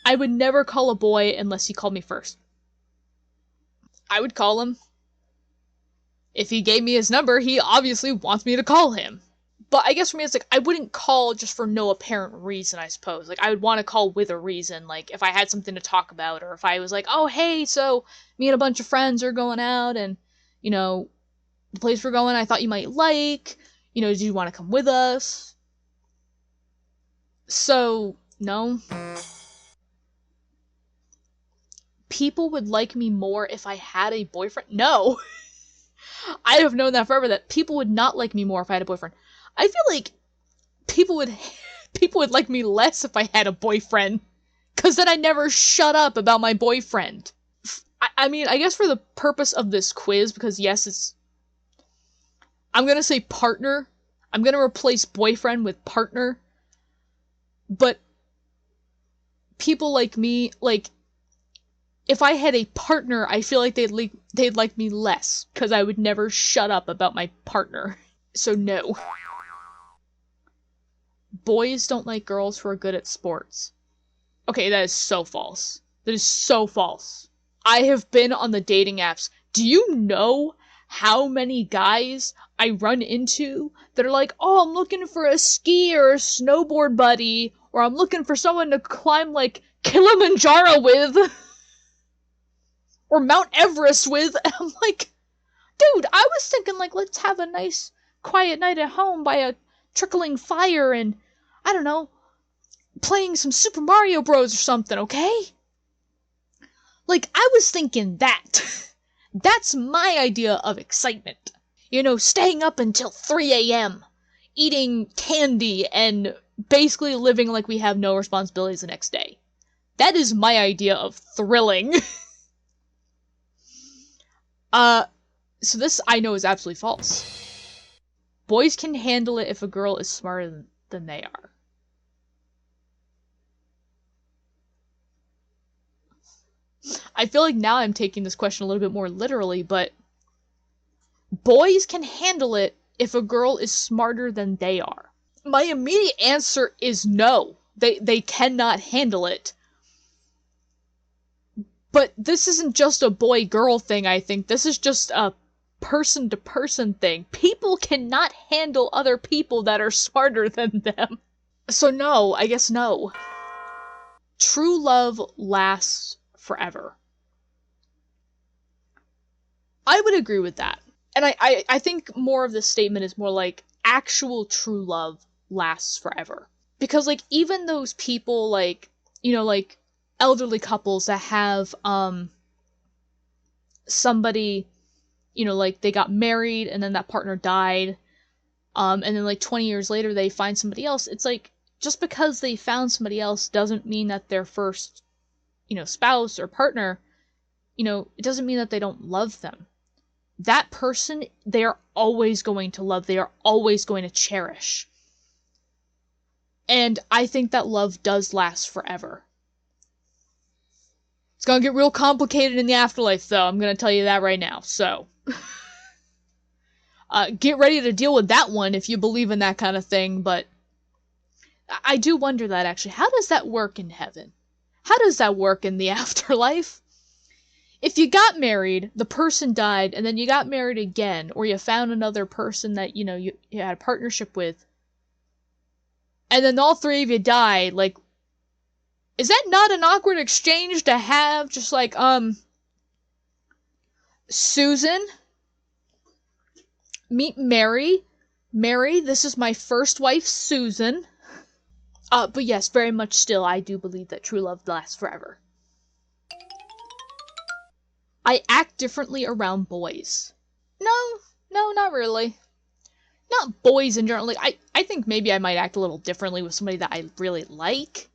I would never call a boy unless he called me first. I would call him. If he gave me his number, he obviously wants me to call him. But I guess for me, it's like, I wouldn't call just for no apparent reason, I suppose. Like, I would want to call with a reason, like, if I had something to talk about, or if I was like, oh, hey, so, me and a bunch of friends are going out, and, the place we're going I thought you might like, do you want to come with us? So, no. People would like me more if I had a boyfriend? No. I have known that forever, that people would not like me more if I had a boyfriend. I feel like people would like me less if I had a boyfriend, because then I never shut up about my boyfriend. I mean, I guess for the purpose of this quiz, because yes, I'm gonna say partner. I'm gonna replace boyfriend with partner. But people like me, like, if I had a partner, I feel like they'd like me less, because I would never shut up about my partner. So no. Boys don't like girls who are good at sports. Okay, that is so false. That is so false. I have been on the dating apps. Do you know how many guys I run into that are like, oh, I'm looking for a ski or a snowboard buddy, or I'm looking for someone to climb, like, Kilimanjaro with, or Mount Everest with, and I'm like, dude, I was thinking, like, let's have a nice, quiet night at home by a trickling fire and, I don't know, playing some Super Mario Bros. Or something, okay? Like, I was thinking that. That's my idea of excitement. You know, staying up until 3 a.m., eating candy, and basically living like we have no responsibilities the next day. That is my idea of thrilling. So this I know is absolutely false. Boys can handle it if a girl is smarter than they are. I feel like now I'm taking this question a little bit more literally, but boys can handle it if a girl is smarter than they are. My immediate answer is no. They cannot handle it. But this isn't just a boy-girl thing, I think. This is just a person-to-person thing. People cannot handle other people that are smarter than them. So no, I guess no. True love lasts forever. I would agree with that. And I think more of this statement is more like actual true love lasts forever. Because, like, even those people, like, you know, like, elderly couples that have, somebody, you know, like, they got married and then that partner died, and then, like, 20 years later they find somebody else, it's like, just because they found somebody else doesn't mean that their first, you know, spouse or partner, you know, it doesn't mean that they don't love them. That person, they are always going to love, they are always going to cherish. And I think that love does last forever. It's gonna get real complicated in the afterlife, though, I'm gonna tell you that right now, so. Get ready to deal with that one if you believe in that kind of thing, but I do wonder that, actually. How does that work in heaven? How does that work in the afterlife? If you got married, the person died, and then you got married again, or you found another person that, you know, you had a partnership with, and then all three of you died, like, is that not an awkward exchange to have? Just like, Susan, meet Mary. Mary, this is my first wife, Susan. But yes, very much still, I do believe that true love lasts forever. I act differently around boys. No, not really. Not boys in general. Like, I think maybe I might act a little differently with somebody that I really like.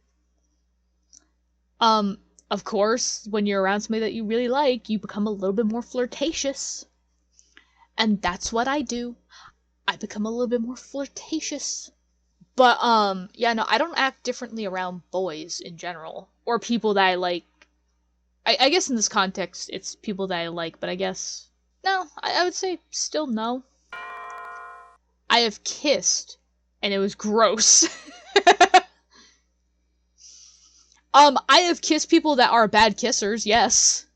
Of course, when you're around somebody that you really like, you become a little bit more flirtatious. And that's what I do. I become a little bit more flirtatious. But, yeah, no, I don't act differently around boys in general. Or people that I like. I guess in this context, it's people that I like, but I guess... No, I would say still no. I have kissed, and it was gross. I have kissed people that are bad kissers, yes.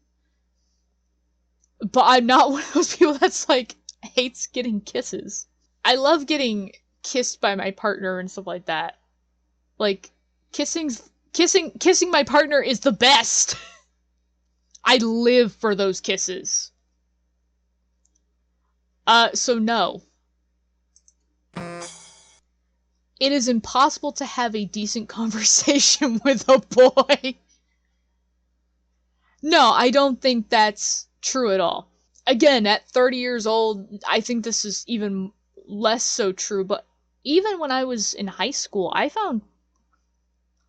But I'm not one of those people that's, like, hates getting kisses. I love getting kissed by my partner and stuff like that. Like, kissing my partner is the best. I live for those kisses. So no. It is impossible to have a decent conversation with a boy. No, I don't think that's true at all. again, at 30 years old, I think this is even less so true, but even when I was in high school, I found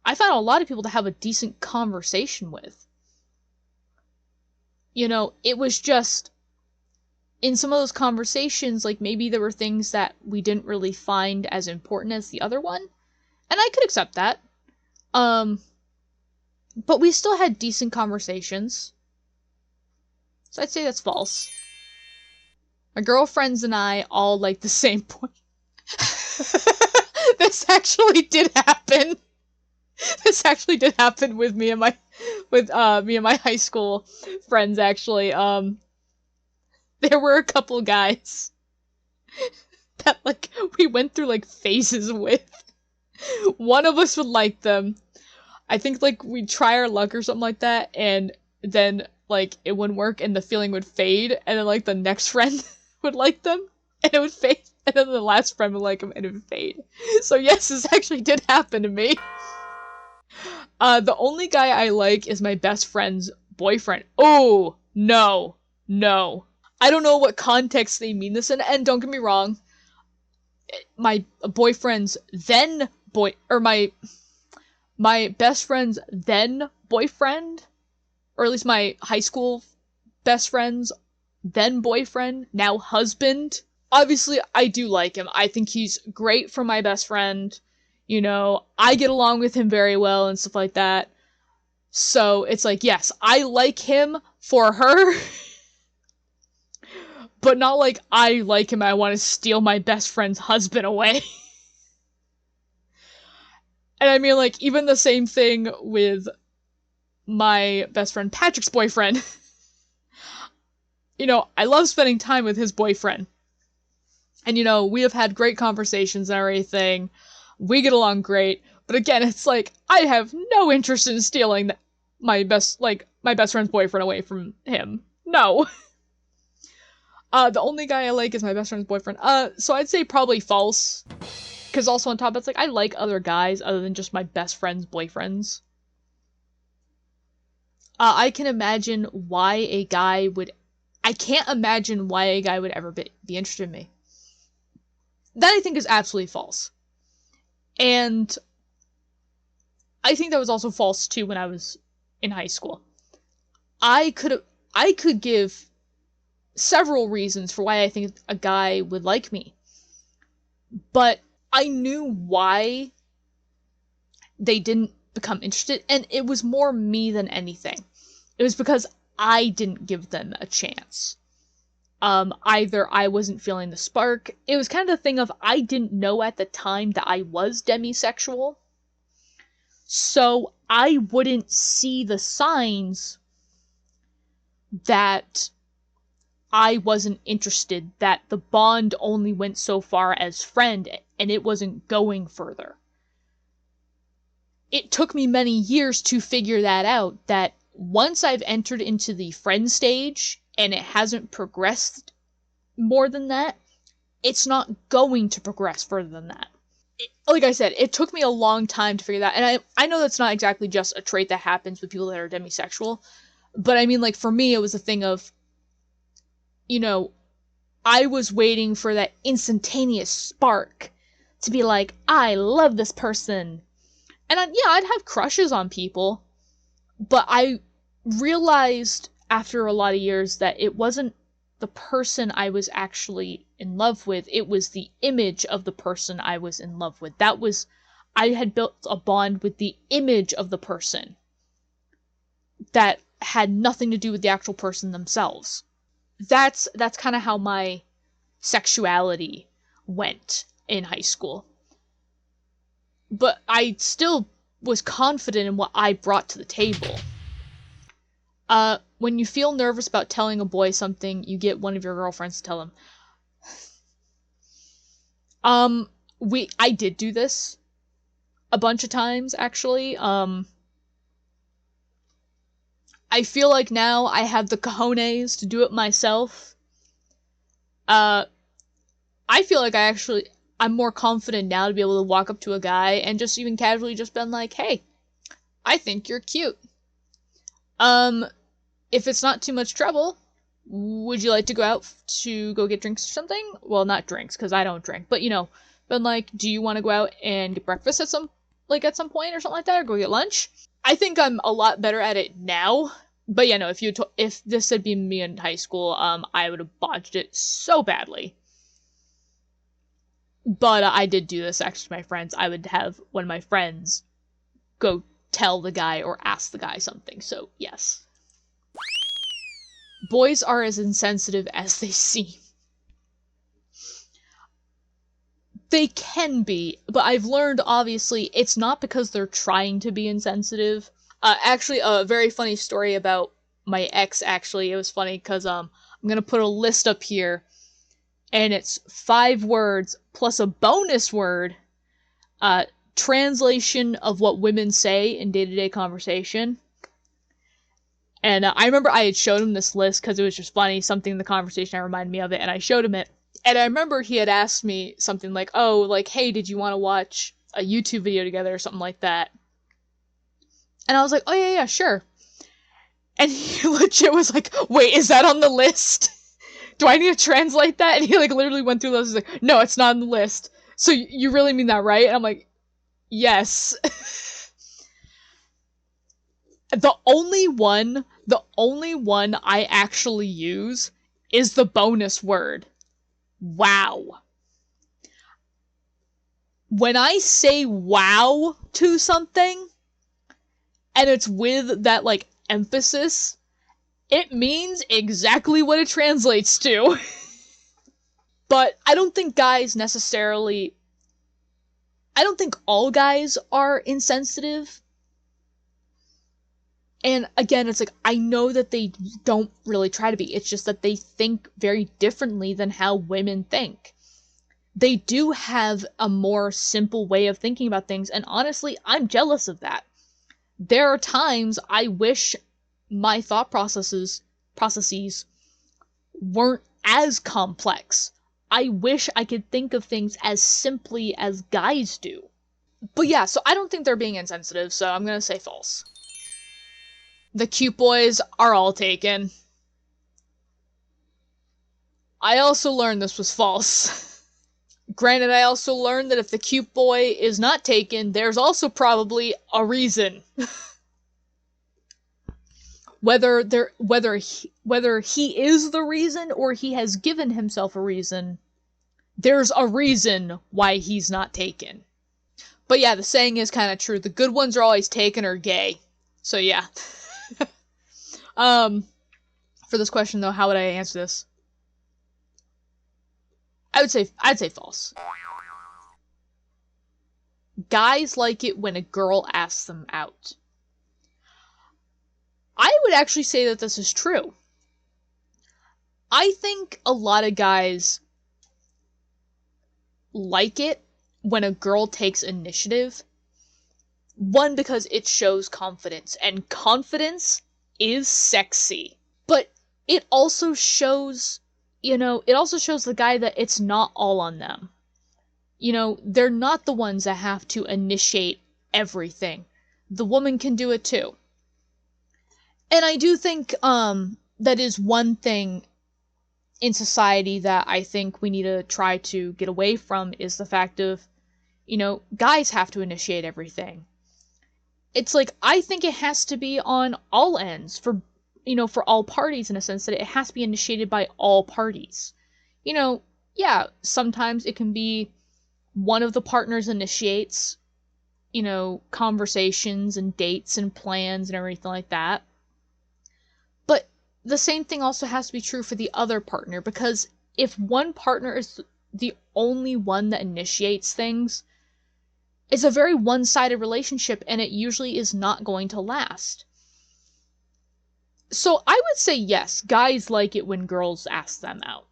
a lot of people to have a decent conversation with. You know, it was just in some of those conversations, like maybe there were things that we didn't really find as important as the other one, and I could accept that. Um, but we still had decent conversations. So I'd say that's false. My girlfriends and I all like the same point. This actually did happen. This actually did happen with me and my high school friends actually. There were a couple guys that like we went through like phases with. One of us would like them. I think like we'd try our luck or something like that, and then like it wouldn't work and the feeling would fade, and then like the next friend would like them and it would fade, and then the last friend would like them and it would fade. So yes, this actually did happen to me. The only guy I like is my best friend's boyfriend. Oh, no. No. I don't know what context they mean this in, and don't get me wrong, my boyfriend's then or my best friend's then boyfriend, or at least my high school best friend's then boyfriend, now husband. Obviously, I do like him. I think he's great for my best friend. You know, I get along with him very well and stuff like that. So it's like, yes, I like him for her. But not like I like him, I want to steal my best friend's husband away. And I mean, like, even the same thing with my best friend Patrick's boyfriend. You know, I love spending time with his boyfriend. And, you know, we have had great conversations and everything. We get along great. But again, it's like, I have no interest in stealing my best friend's boyfriend away from him. No. The only guy I like is my best friend's boyfriend. So I'd say probably false. Because also on top, it's like, I like other guys other than just my best friend's boyfriends. I can't imagine why a guy would ever be interested in me. That I think is absolutely false. And I think that was also false too when I was in high school. I could give several reasons for why I think a guy would like me. But I knew why they didn't become interested, and it was more me than anything. It was because I didn't give them a chance. Either I wasn't feeling the spark. It was kind of the thing of I didn't know at the time that I was demisexual. So I wouldn't see the signs that I wasn't interested, that the bond only went so far as friend and it wasn't going further. It took me many years to figure that out, that once I've entered into the friend stage and it hasn't progressed more than that, it's not going to progress further than that. Like I said, it took me a long time to figure that, and I know that's not exactly just a trait that happens with people that are demisexual, but I mean, like, for me, it was a thing of, you know, I was waiting for that instantaneous spark to be like, I love this person. And I'd have crushes on people, but I realized after a lot of years that it wasn't the person I was actually in love with, it was the image of the person I was in love with. I had built a bond with the image of the person that had nothing to do with the actual person themselves. That's kind of how my sexuality went in high school. But I still was confident in what I brought to the table. When you feel nervous about telling a boy something, you get one of your girlfriends to tell him. I did do this a bunch of times, actually. I feel like now I have the cojones to do it myself. I feel like I'm more confident now to be able to walk up to a guy and just even casually just been like, hey, I think you're cute. If it's not too much trouble, would you like to go out to go get drinks or something? Well, not drinks, because I don't drink, but been like, do you want to go out and get breakfast at some point or something like that, or go get lunch? I think I'm a lot better at it now. But yeah, no, if this had been me in high school, I would have botched it so badly. But I did do this actually to my friends. I would have one of my friends go tell the guy or ask the guy something. So yes. Boys are as insensitive as they seem. They can be, but I've learned, obviously, it's not because they're trying to be insensitive. Actually, a very funny story about my ex, actually. It was funny, because, I'm gonna put a list up here, and it's 5 words, plus a bonus word, translation of what women say in day-to-day conversation. And I remember I had showed him this list, because it was just funny, something in the conversation that reminded me of it, and I showed him it. And I remember he had asked me something like, oh, like, hey, did you want to watch a YouTube video together or something like that? And I was like, oh, yeah, sure. And he legit was like, wait, is that on the list? Do I need to translate that? And he, like, literally went through those. He's like, no, it's not on the list. So you really mean that, right? And I'm like, yes. The only one I actually use is the bonus word. Wow. When I say wow to something, and it's with that, like, emphasis, it means exactly what it translates to. But I don't think all guys are insensitive. And again, it's like, I know that they don't really try to be. It's just that they think very differently than how women think. They do have a more simple way of thinking about things, and honestly, I'm jealous of that. There are times I wish my thought processes weren't as complex. I wish I could think of things as simply as guys do. But yeah, so I don't think they're being insensitive, so I'm gonna say false. The cute boys are all taken. I also learned this was false. Granted, I also learned that if the cute boy is not taken, there's also probably a reason. Whether he is the reason or he has given himself a reason, there's a reason why he's not taken. But yeah, the saying is kind of true. The good ones are always taken or gay. So yeah. For this question though, how would I answer this? I'd say false. Guys like it when a girl asks them out. I would actually say that this is true. I think a lot of guys like it when a girl takes initiative. One, because it shows confidence, and confidence is sexy. But it also shows, the guy that it's not all on them. They're not the ones that have to initiate everything. The woman can do it too. And I do think, that is one thing in society that I think we need to try to get away from, is the fact of, guys have to initiate everything. It's like, I think it has to be on all ends, for all parties, in a sense that it has to be initiated by all parties. Yeah, sometimes it can be one of the partners initiates, conversations and dates and plans and everything like that. But the same thing also has to be true for the other partner, because if one partner is the only one that initiates things, it's a very one-sided relationship, and it usually is not going to last. So I would say yes, guys like it when girls ask them out.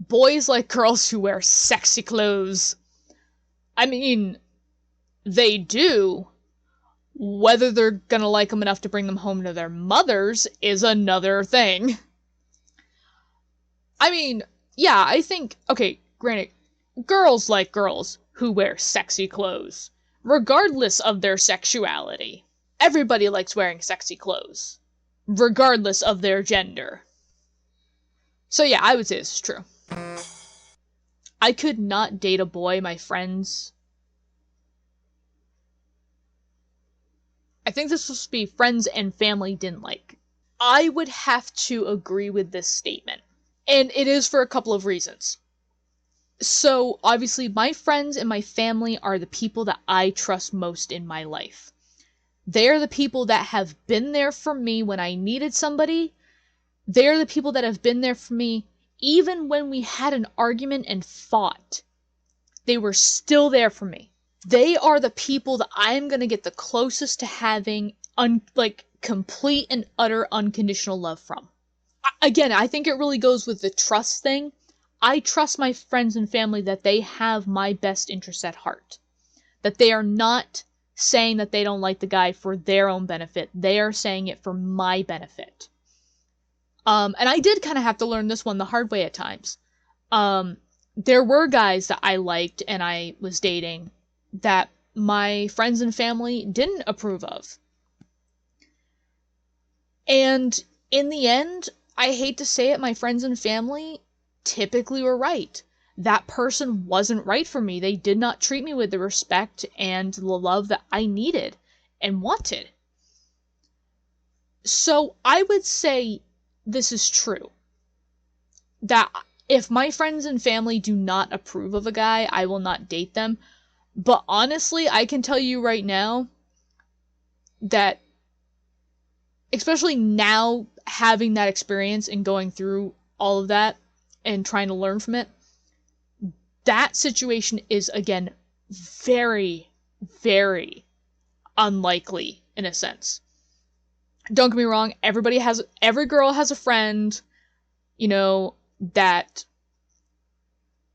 Boys like girls who wear sexy clothes. I mean, they do. Whether they're gonna like them enough to bring them home to their mothers is another thing. I mean, yeah, I think, okay, granted, girls like girls who wear sexy clothes, regardless of their sexuality. Everybody likes wearing sexy clothes, regardless of their gender. So yeah, I would say this is true. I could not date a boy my friends... I think this was supposed to be friends and family didn't like. I would have to agree with this statement. And it is for a couple of reasons. So, obviously, my friends and my family are the people that I trust most in my life. They are the people that have been there for me when I needed somebody. They are the people that have been there for me even when we had an argument and fought. They were still there for me. They are the people that I am going to get the closest to having complete and utter unconditional love from. Again, I think it really goes with the trust thing. I trust my friends and family that they have my best interests at heart. That they are not saying that they don't like the guy for their own benefit. They are saying it for my benefit. And I did kind of have to learn this one the hard way at times. There were guys that I liked and I was dating that my friends and family didn't approve of. And in the end, I hate to say it, my friends and family typically were right. That person wasn't right for me. They did not treat me with the respect and the love that I needed and wanted. So I would say this is true. That if my friends and family do not approve of a guy, I will not date them. But honestly, I can tell you right now that, especially now having that experience and going through all of that and trying to learn from it, that situation is, again, very, very unlikely in a sense. Don't get me wrong, every girl has a friend, that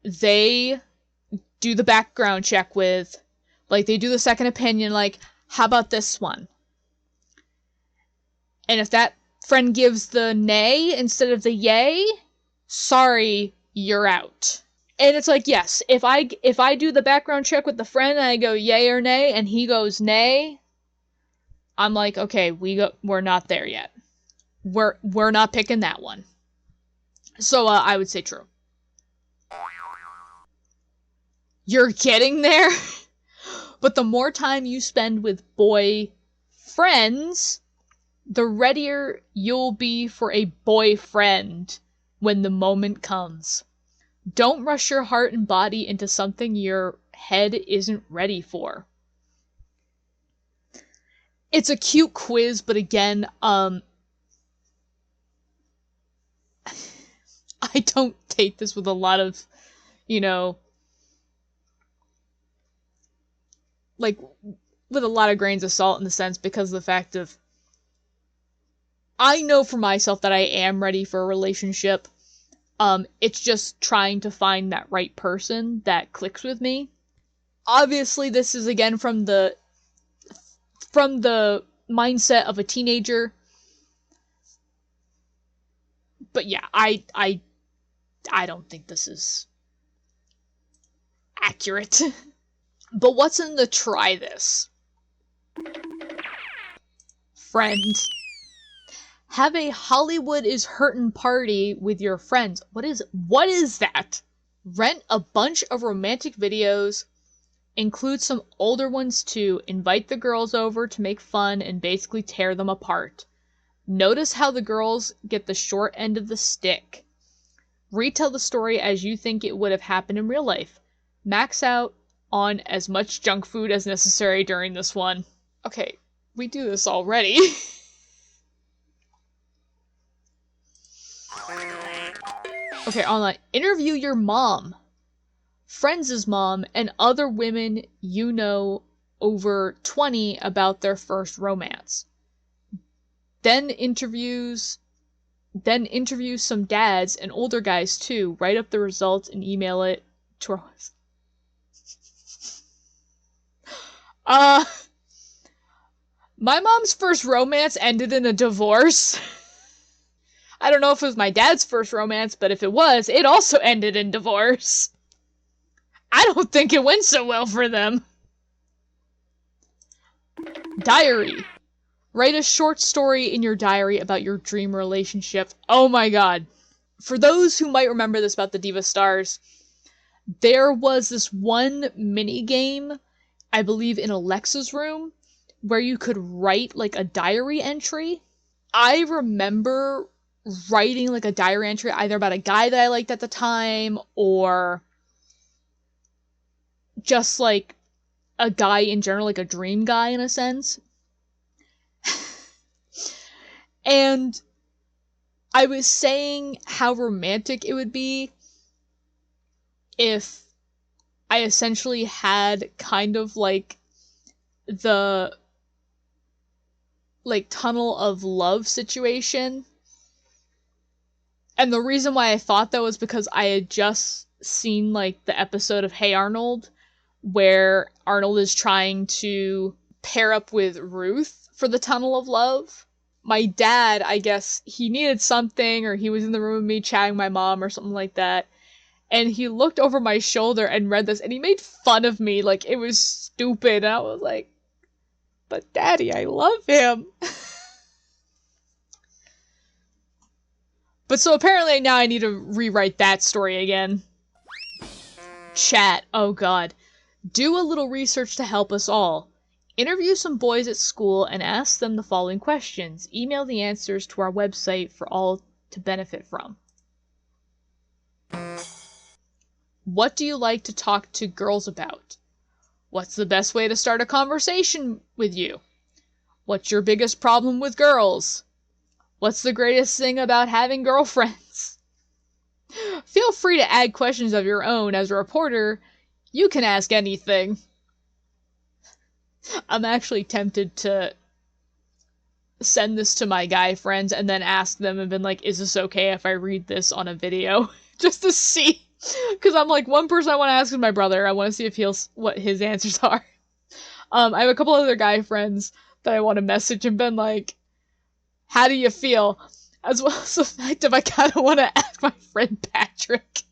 they do the background check with, they do the second opinion, how about this one? And if that friend gives the nay instead of the yay, sorry, you're out. And it's yes, if I do the background check with the friend and I go yay or nay and he goes nay, I'm okay, we're not there yet. We're not picking that one. So I would say true. You're getting there? But the more time you spend with boy friends, the readier you'll be for a boyfriend when the moment comes. Don't rush your heart and body into something your head isn't ready for. It's a cute quiz, but again, I don't take this with a lot of, with a lot of grains of salt in the sense because of the fact of I know for myself that I am ready for a relationship. It's just trying to find that right person that clicks with me. Obviously, this is again from the mindset of a teenager. But yeah, I don't think this is accurate. But what's in the try this? Friend. Have a Hollywood is hurtin' party with your friends. What is that? Rent a bunch of romantic videos. Include some older ones too. Invite the girls over to make fun and basically tear them apart. Notice how the girls get the short end of the stick. Retell the story as you think it would have happened in real life. Max out on as much junk food as necessary during this one. Okay, we do this already. Okay, online. Interview your mom, friends' mom, and other women you know over 20 about their first romance. Then interview some dads and older guys too. Write up the results and email it to our... My mom's first romance ended in a divorce. I don't know if it was my dad's first romance, but if it was, it also ended in divorce. I don't think it went so well for them. Diary. Write a short story in your diary about your dream relationship. Oh my god. For those who might remember this about the Diva Stars, there was this one mini game, I believe in Alexa's room, where you could write like a diary entry. I remember writing like a diary entry either about a guy that I liked at the time or just like a guy in general, like a dream guy in a sense. And I was saying how romantic it would be if I essentially had kind of like the like tunnel of love situation. And the reason why I thought that was because I had just seen like the episode of Hey Arnold where Arnold is trying to pair up with Ruth for the tunnel of love. My dad, I guess, he needed something, or he was in the room with me chatting with my mom or something like that. And he looked over my shoulder and read this, and he made fun of me like it was stupid. And I was like, but Daddy, I love him. But so apparently now I need to rewrite that story again. Chat, oh god. Do a little research to help us all. Interview some boys at school and ask them the following questions. Email the answers to our website for all to benefit from. What do you like to talk to girls about? What's the best way to start a conversation with you? What's your biggest problem with girls? What's the greatest thing about having girlfriends? Feel free to add questions of your own. As a reporter, you can ask anything. I'm actually tempted to send this to my guy friends and then ask them and been like, is this okay if I read this on a video? Just to see. Because I'm like, one person I want to ask is my brother. I want to see if what his answers are. I have a couple other guy friends that I want to message and been like, how do you feel? As well as the fact of I kind of want to ask my friend Patrick.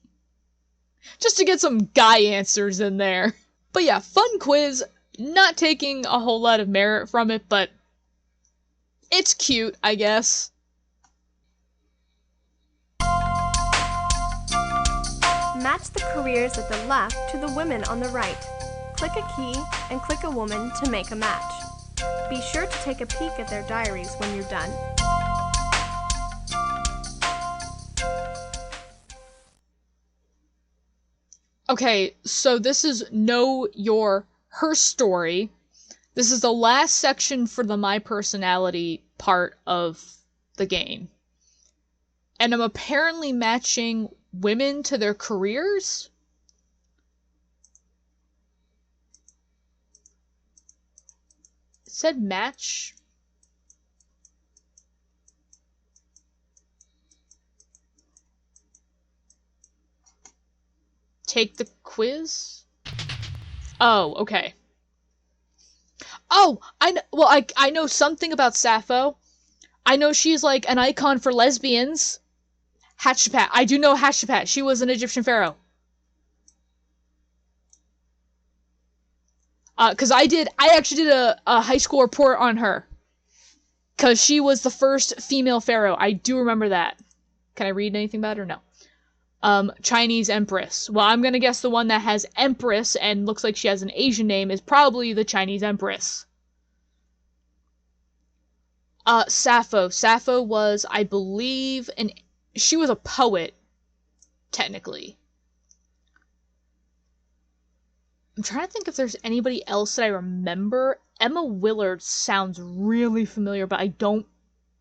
Just to get some guy answers in there. But yeah, fun quiz. Not taking a whole lot of merit from it, but it's cute, I guess. Match the careers at the left to the women on the right. Click a key and click a woman to make a match. Be sure to take a peek at their diaries when you're done. Okay, so this is Know Your Herstory. This is the last section for the My Personality part of the game. And I'm apparently matching women to their careers? It said match. Take the quiz? Oh, okay. Oh, I know something about Sappho. I know she's like an icon for lesbians. Hatshepsut. I do know Hatshepsut. She was an Egyptian pharaoh. Because I actually did a high school report on her. Because she was the first female pharaoh. I do remember that. Can I read anything about her? No. Chinese empress. Well, I'm gonna guess the one that has empress and looks like she has an Asian name is probably the Chinese empress. Sappho. Sappho was, I believe, she was a poet, technically. I'm trying to think if there's anybody else that I remember. Emma Willard sounds really familiar, but I don't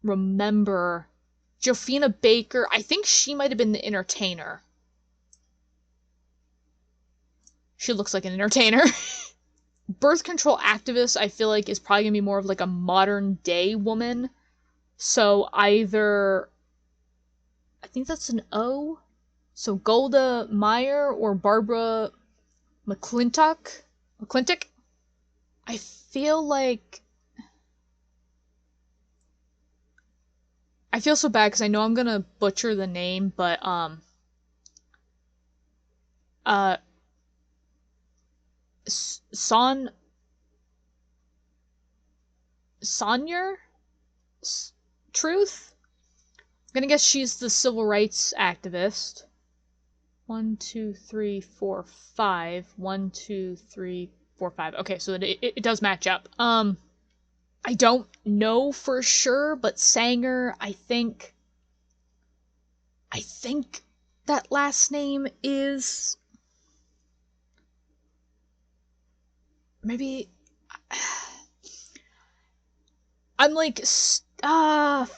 remember. Jofina Baker, I think she might have been the entertainer. She looks like an entertainer. Birth control activist, I feel like, is probably gonna be more of like a modern day woman. So either, I think that's an O. So Golda Meir or Barbara McClintock? I feel like... I feel so bad because I know I'm gonna butcher the name, but, Sonyer? Truth? I'm gonna guess she's the civil rights activist. 1, 2, 3, 4, 5. 1, 2, 3, 4, 5. Okay, so it does match up. I don't know for sure, but Sanger, I think that last name is maybe I'm like I'm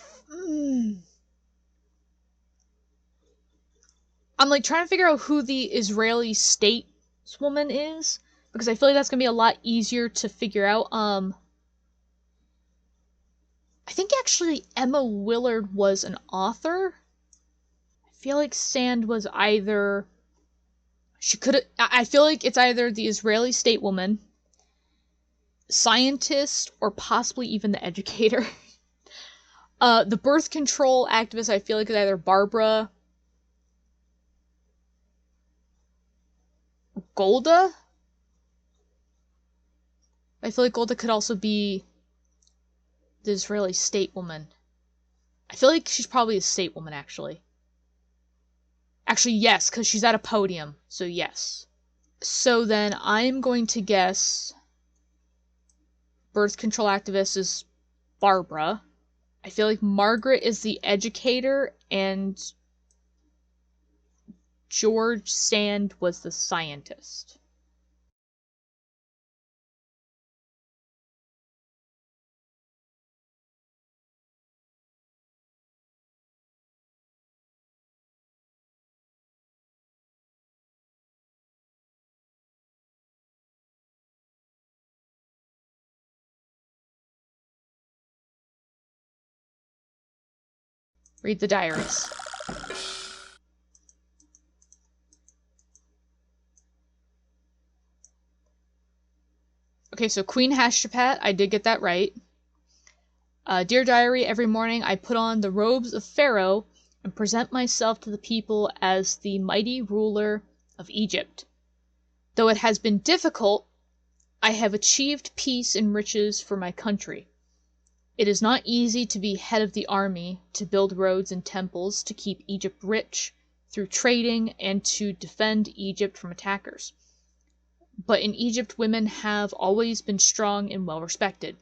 like trying to figure out who the Israeli stateswoman is because I feel like that's gonna be a lot easier to figure out. I think actually Emma Willard was an author. I feel like Sand was either I feel like it's either the Israeli stateswoman, scientist, or possibly even the educator. The birth control activist I feel like is either Barbara Golda. I feel like Golda could also be the Israeli stateswoman. I feel like she's probably a stateswoman, actually. Actually, yes, because she's at a podium, so yes. So then I'm going to guess birth control activist is Barbara. I feel like Margaret is the educator, and George Sand was the scientist. Read the diaries. Okay, so Queen Hashtapat, I did get that right. Dear Diary, every morning I put on the robes of Pharaoh and present myself to the people as the mighty ruler of Egypt. Though it has been difficult, I have achieved peace and riches for my country. It is not easy to be head of the army, to build roads and temples, to keep Egypt rich through trading, and to defend Egypt from attackers. But in Egypt, women have always been strong and well respected.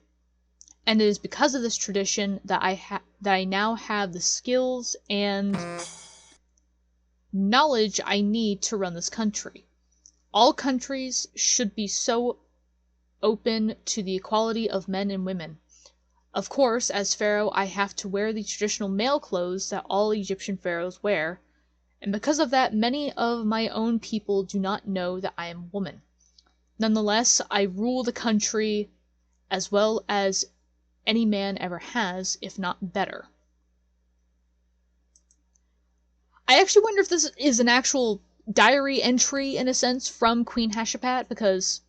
And it is because of this tradition that I now have the skills and knowledge I need to run this country. All countries should be so open to the equality of men and women. Of course, as pharaoh, I have to wear the traditional male clothes that all Egyptian pharaohs wear, and because of that, many of my own people do not know that I am a woman. Nonetheless, I rule the country as well as any man ever has, if not better. I actually wonder if this is an actual diary entry, in a sense, from Queen Hashtapat,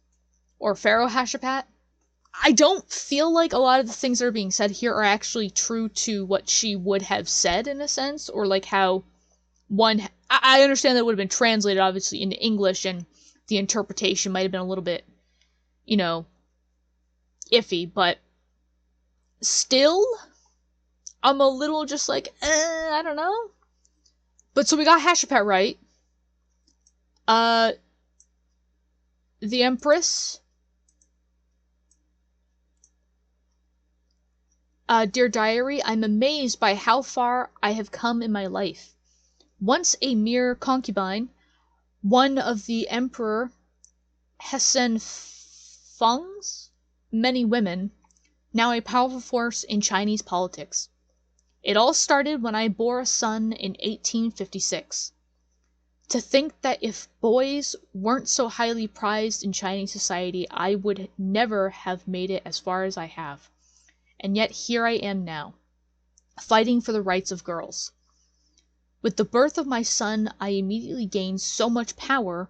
or Pharaoh Hashtapat. I don't feel like a lot of the things that are being said here are actually true to what she would have said, in a sense, or like how I understand that it would have been translated, obviously, into English, and the interpretation might have been a little bit, iffy, but still, I'm a little just like, I don't know. But so we got Hashtapat right. The Empress. Dear Diary, I'm amazed by how far I have come in my life. Once a mere concubine, one of the Emperor Hessen Feng's many women, now a powerful force in Chinese politics. It all started when I bore a son in 1856. To think that if boys weren't so highly prized in Chinese society, I would never have made it as far as I have. And yet here I am now, fighting for the rights of girls. With the birth of my son, I immediately gained so much power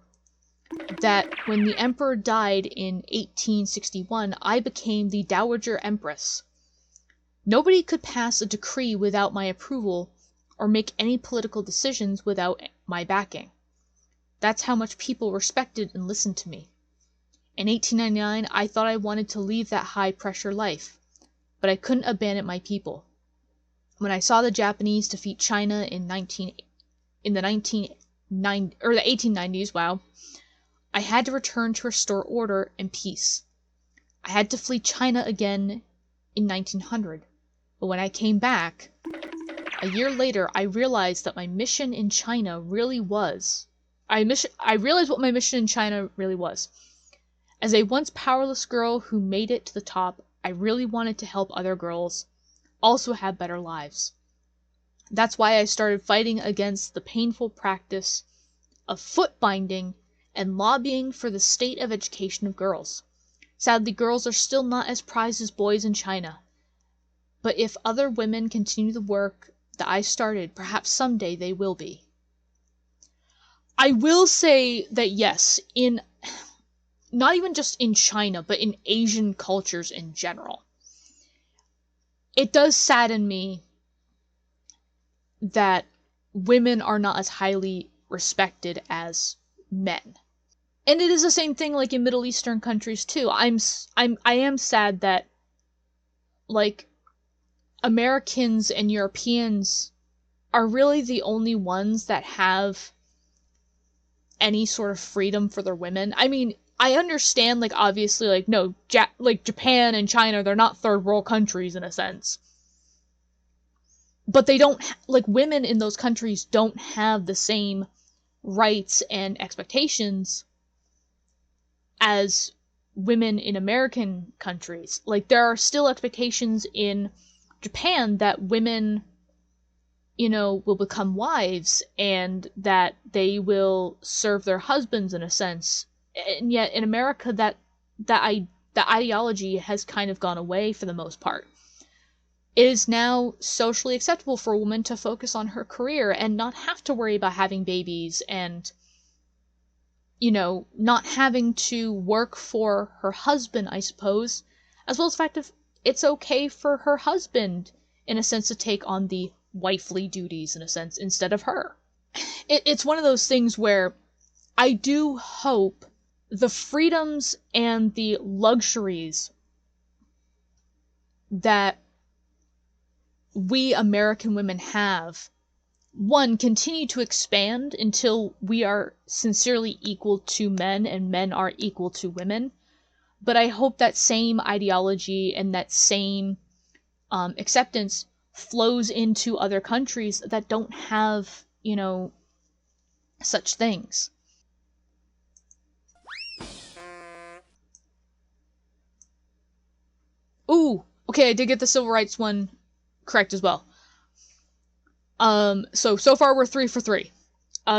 that when the emperor died in 1861, I became the Dowager Empress. Nobody could pass a decree without my approval or make any political decisions without my backing. That's how much people respected and listened to me. In 1899, I thought I wanted to leave that high-pressure life, but I couldn't abandon my people. When I saw the Japanese defeat China in the 1890s, wow, I had to return to restore order and peace. I had to flee China again in 1900. But when I came back, a year later, I realized that my mission in China really was. I realized what my mission in China really was. As a once powerless girl who made it to the top, I really wanted to help other girls also have better lives. That's why I started fighting against the painful practice of foot binding and lobbying for the state of education of girls. Sadly, girls are still not as prized as boys in China. But if other women continue the work that I started, perhaps someday they will be. I will say that yes, in not even just in China, but in Asian cultures in general, it does sadden me that women are not as highly respected as men. And it is the same thing like in Middle Eastern countries too. I am sad that like Americans and Europeans are really the only ones that have any sort of freedom for their women. I mean, I understand, like, obviously, like, no, like, Japan and China, they're not third world countries in a sense. But they don't, like, women in those countries don't have the same rights and expectations as women in American countries. Like, there are still expectations in Japan that women, you know, will become wives and that they will serve their husbands in a sense. And yet in America that ideology has kind of gone away for the most part. It is now socially acceptable for a woman to focus on her career and not have to worry about having babies and, you know, not having to work for her husband, I suppose, as well as the fact that it's okay for her husband, in a sense, to take on the wifely duties, in a sense, instead of her. It's one of those things where I do hope the freedoms and the luxuries that we American women have, one, continue to expand until we are sincerely equal to men and men are equal to women. But I hope that same ideology and that same acceptance flows into other countries that don't have, you know, such things. Ooh, okay, I did get the civil rights one correct as well. So far we're 3 for 3.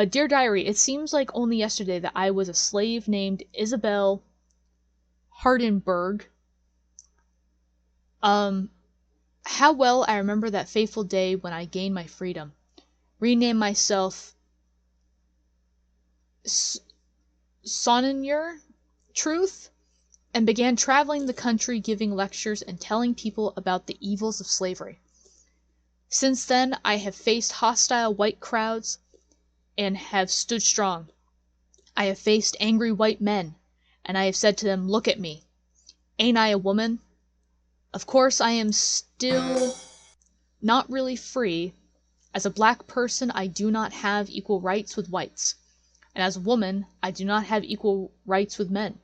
Dear Diary, it seems like only yesterday that I was a slave named Isabel Hardenberg. How well I remember that fateful day when I gained my freedom, renamed myself Sonnenur Truth, and began traveling the country giving lectures and telling people about the evils of slavery. Since then, I have faced hostile white crowds and have stood strong. I have faced angry white men, and I have said to them, "Look at me. Ain't I a woman?" Of course, I am still not really free. As a black person, I do not have equal rights with whites. And as a woman, I do not have equal rights with men.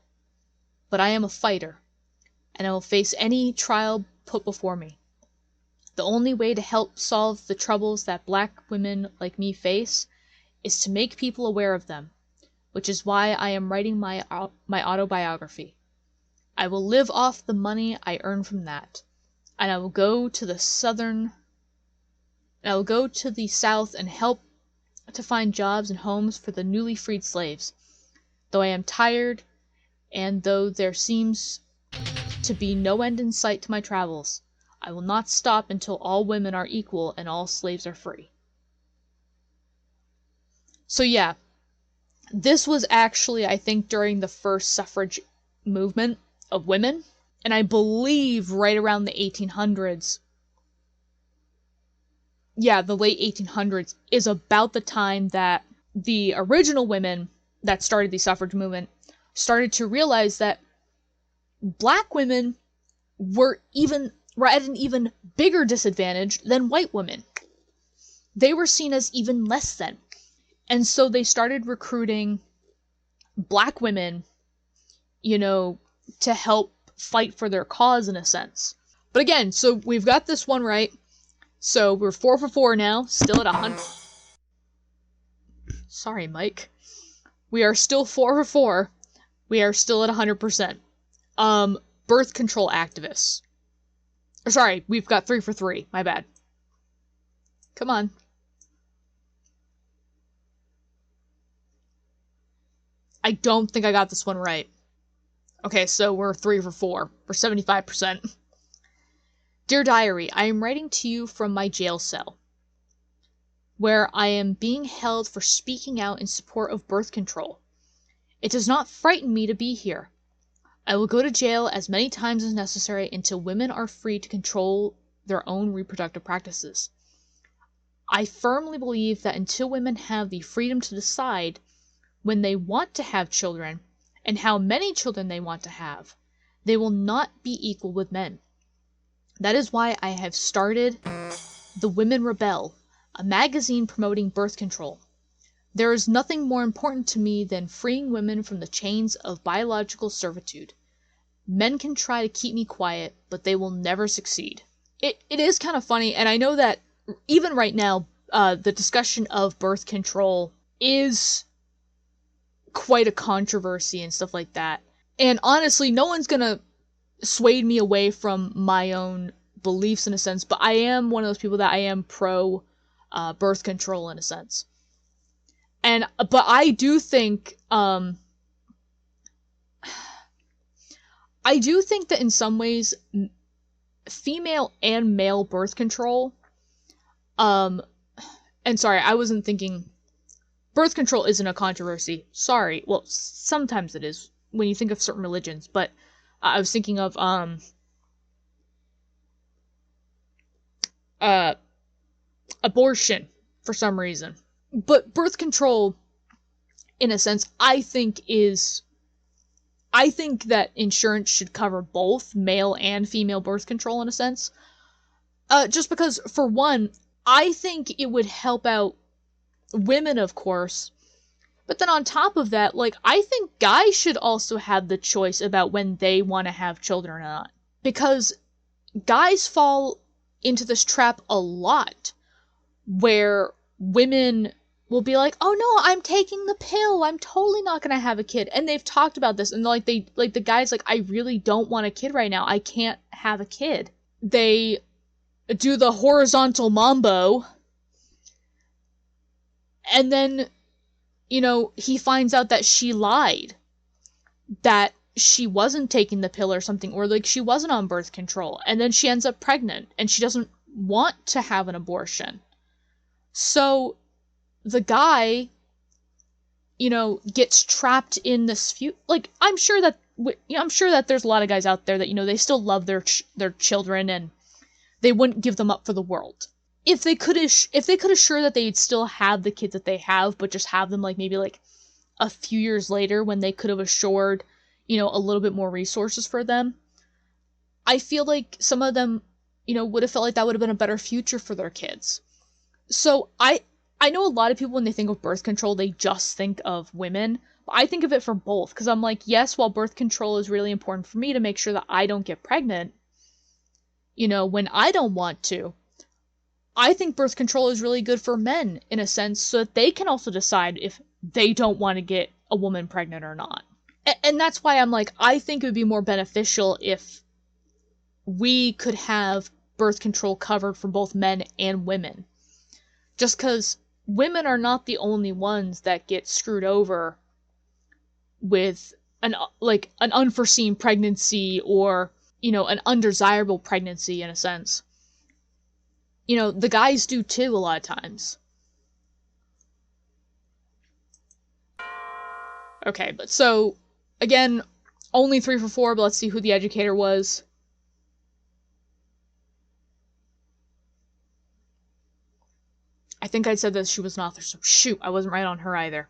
But I am a fighter, and I will face any trial put before me. The only way to help solve the troubles that black women like me face is to make people aware of them, which is why I am writing my autobiography. I will live off the money I earn from that, and I will go to the South and help to find jobs and homes for the newly freed slaves. Though I am tired, and though there seems to be no end in sight to my travels, I will not stop until all women are equal and all slaves are free. So yeah, this was actually, I think, during the first suffrage movement of women, and I believe right around the 1800s. Yeah, the late 1800s is about the time that the original women that started the suffrage movement started to realize that black women were even were at an even bigger disadvantage than white women. They were seen as even less than. And so they started recruiting black women, to help fight for their cause in a sense. But again, so we've got this one right. So we're 4 for 4 now, still at 100. Sorry, Mike. We are still 4 for 4. We are still at 100%. Birth control activists. Sorry, we've got 3 for 3. My bad. Come on. I don't think I got this one right. Okay, so we're 3 for 4. We're 75%. Dear Diary, I am writing to you from my jail cell, where I am being held for speaking out in support of birth control. It does not frighten me to be here. I will go to jail as many times as necessary until women are free to control their own reproductive practices. I firmly believe that until women have the freedom to decide when they want to have children and how many children they want to have, they will not be equal with men. That is why I have started The Women Rebel, a magazine promoting birth control. There is nothing more important to me than freeing women from the chains of biological servitude. Men can try to keep me quiet, but they will never succeed. It is kind of funny, and I know that even right now, the discussion of birth control is quite a controversy and stuff like that. And honestly, no one's gonna sway me away from my own beliefs in a sense, but I am one of those people that I am pro birth control in a sense. But I do think that in some ways, female and male birth control, and sorry, I wasn't thinking, birth control isn't a controversy. Sorry. Well, sometimes it is when you think of certain religions, but I was thinking of, abortion for some reason. But birth control, in a sense, I think that insurance should cover both male and female birth control in a sense. Just because, for one, I think it would help out women, of course. But then on top of that, I think guys should also have the choice about when they want to have children or not. Because guys fall into this trap a lot, where women will be like, oh no, I'm taking the pill, I'm totally not gonna have a kid. And they've talked about this, and the guy's like, I really don't want a kid right now, I can't have a kid. They do the horizontal mambo, and then, he finds out that she lied, that she wasn't taking the pill or something, or she wasn't on birth control, and then she ends up pregnant, and she doesn't want to have an abortion. So the guy, gets trapped in this I'm sure that there's a lot of guys out there that, they still love their children, and they wouldn't give them up for the world. If they could assure that they'd still have the kids that they have, but just have them maybe a few years later when they could have assured, a little bit more resources for them, I feel like some of them, would have felt like that would have been a better future for their kids. So I know a lot of people, when they think of birth control, they just think of women, but I think of it for both, because I'm like, yes, while birth control is really important for me to make sure that I don't get pregnant, when I don't want to, I think birth control is really good for men, in a sense, so that they can also decide if they don't want to get a woman pregnant or not. And that's why I'm like, I think it would be more beneficial if we could have birth control covered for both men and women. Just because women are not the only ones that get screwed over with an unforeseen pregnancy, or, an undesirable pregnancy, in a sense. The guys do too, a lot of times. Okay, but so, again, only 3 for 4, but let's see who the educator was. I think I said that she was an author, so shoot, I wasn't right on her either.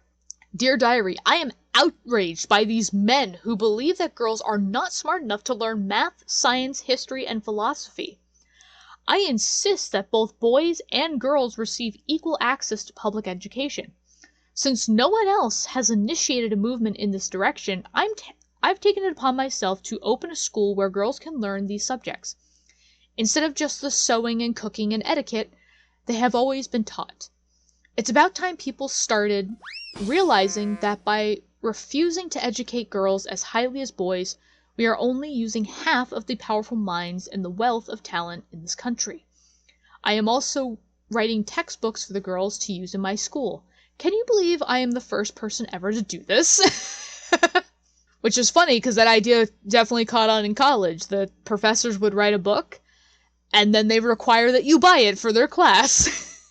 Dear Diary, I am outraged by these men who believe that girls are not smart enough to learn math, science, history, and philosophy. I insist that both boys and girls receive equal access to public education. Since no one else has initiated a movement in this direction, I've taken it upon myself to open a school where girls can learn these subjects. Instead of just the sewing and cooking and etiquette they have always been taught. It's about time people started realizing that by refusing to educate girls as highly as boys, we are only using half of the powerful minds and the wealth of talent in this country. I am also writing textbooks for the girls to use in my school. Can you believe I am the first person ever to do this? Which is funny, because that idea definitely caught on in college. The professors would write a book, and then they require that you buy it for their class.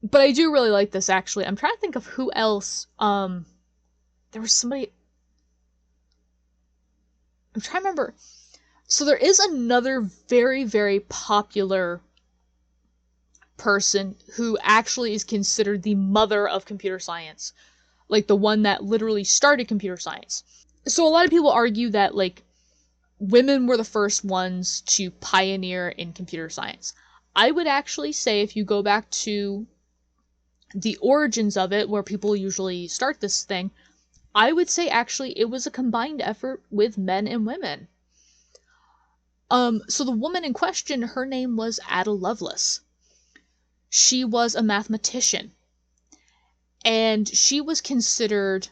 But I do really like this, actually. I'm trying to think of who else. There was somebody... I'm trying to remember. So there is another very, very popular person who actually is considered the mother of computer science. Like, the one that literally started computer science. So a lot of people argue that, like, women were the first ones to pioneer in computer science. I would actually say, if you go back to the origins of it, where people usually start this thing, I would say actually it was a combined effort with men and women. So the woman in question, her name was Ada Lovelace. She was a mathematician. And she was considered,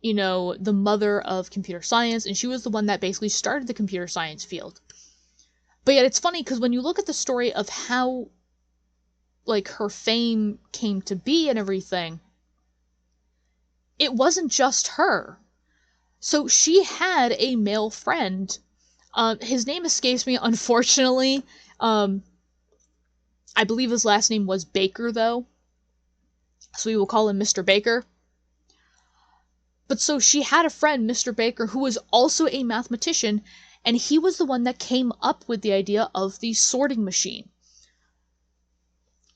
you know, the mother of computer science, and she was the one that basically started the computer science field. But yet it's funny, because when you look at the story of how, like, her fame came to be and everything, it wasn't just her. So she had a male friend. His name escapes me, unfortunately. I believe his last name was Baker, though. So we will call him Mr. Baker. But so she had a friend, Mr. Baker, who was also a mathematician, and he was the one that came up with the idea of the sorting machine.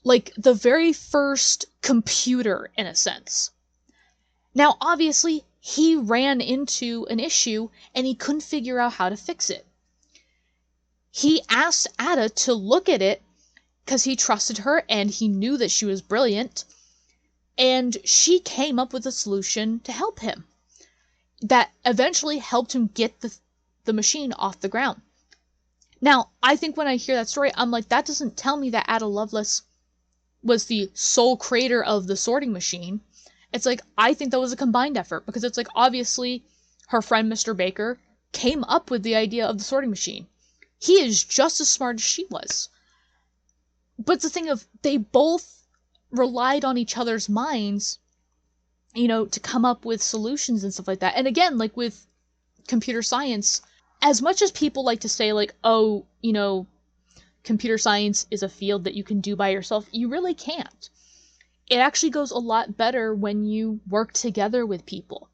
Like, the very first computer, in a sense. Now, obviously, he ran into an issue, and he couldn't figure out how to fix it. He asked Ada to look at it, because he trusted her, and he knew that she was brilliant, and she came up with a solution to help him. That eventually helped him get the machine off the ground. Now, I think when I hear that story, I'm like, that doesn't tell me that Ada Lovelace was the sole creator of the sorting machine. It's like, I think that was a combined effort, because it's like, obviously, her friend Mr. Baker came up with the idea of the sorting machine. He is just as smart as she was. But it's the thing of, they both relied on each other's minds, you know, to come up with solutions and stuff like that. And again, like with computer science, as much as people like to say, like, oh, you know, computer science is a field that you can do by yourself, you really can't. It actually goes a lot better when you work together with people.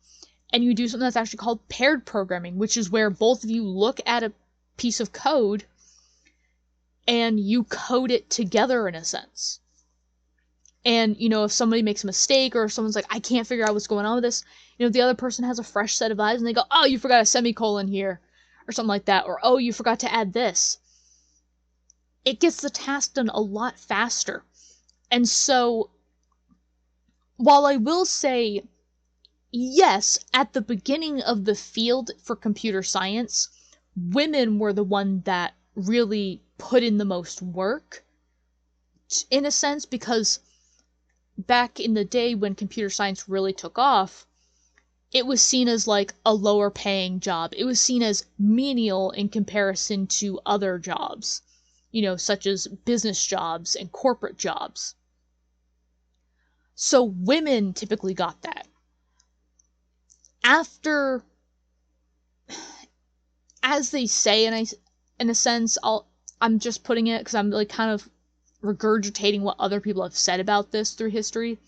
And you do something that's actually called paired programming, which is where both of you look at a piece of code and you code it together, in a sense. And, you know, if somebody makes a mistake, or if someone's like, I can't figure out what's going on with this, you know, the other person has a fresh set of eyes, and they go, oh, you forgot a semicolon here, or something like that, or, oh, you forgot to add this. It gets the task done a lot faster. And so, while I will say, yes, at the beginning of the field for computer science, women were the one that really put in the most work, in a sense, because back in the day when computer science really took off, it was seen as like a lower paying job. It was seen as menial in comparison to other jobs, you know, such as business jobs and corporate jobs. So women typically got that. After, as they say, and in a sense, I'm just putting it because I'm like kind of regurgitating what other people have said about this through history.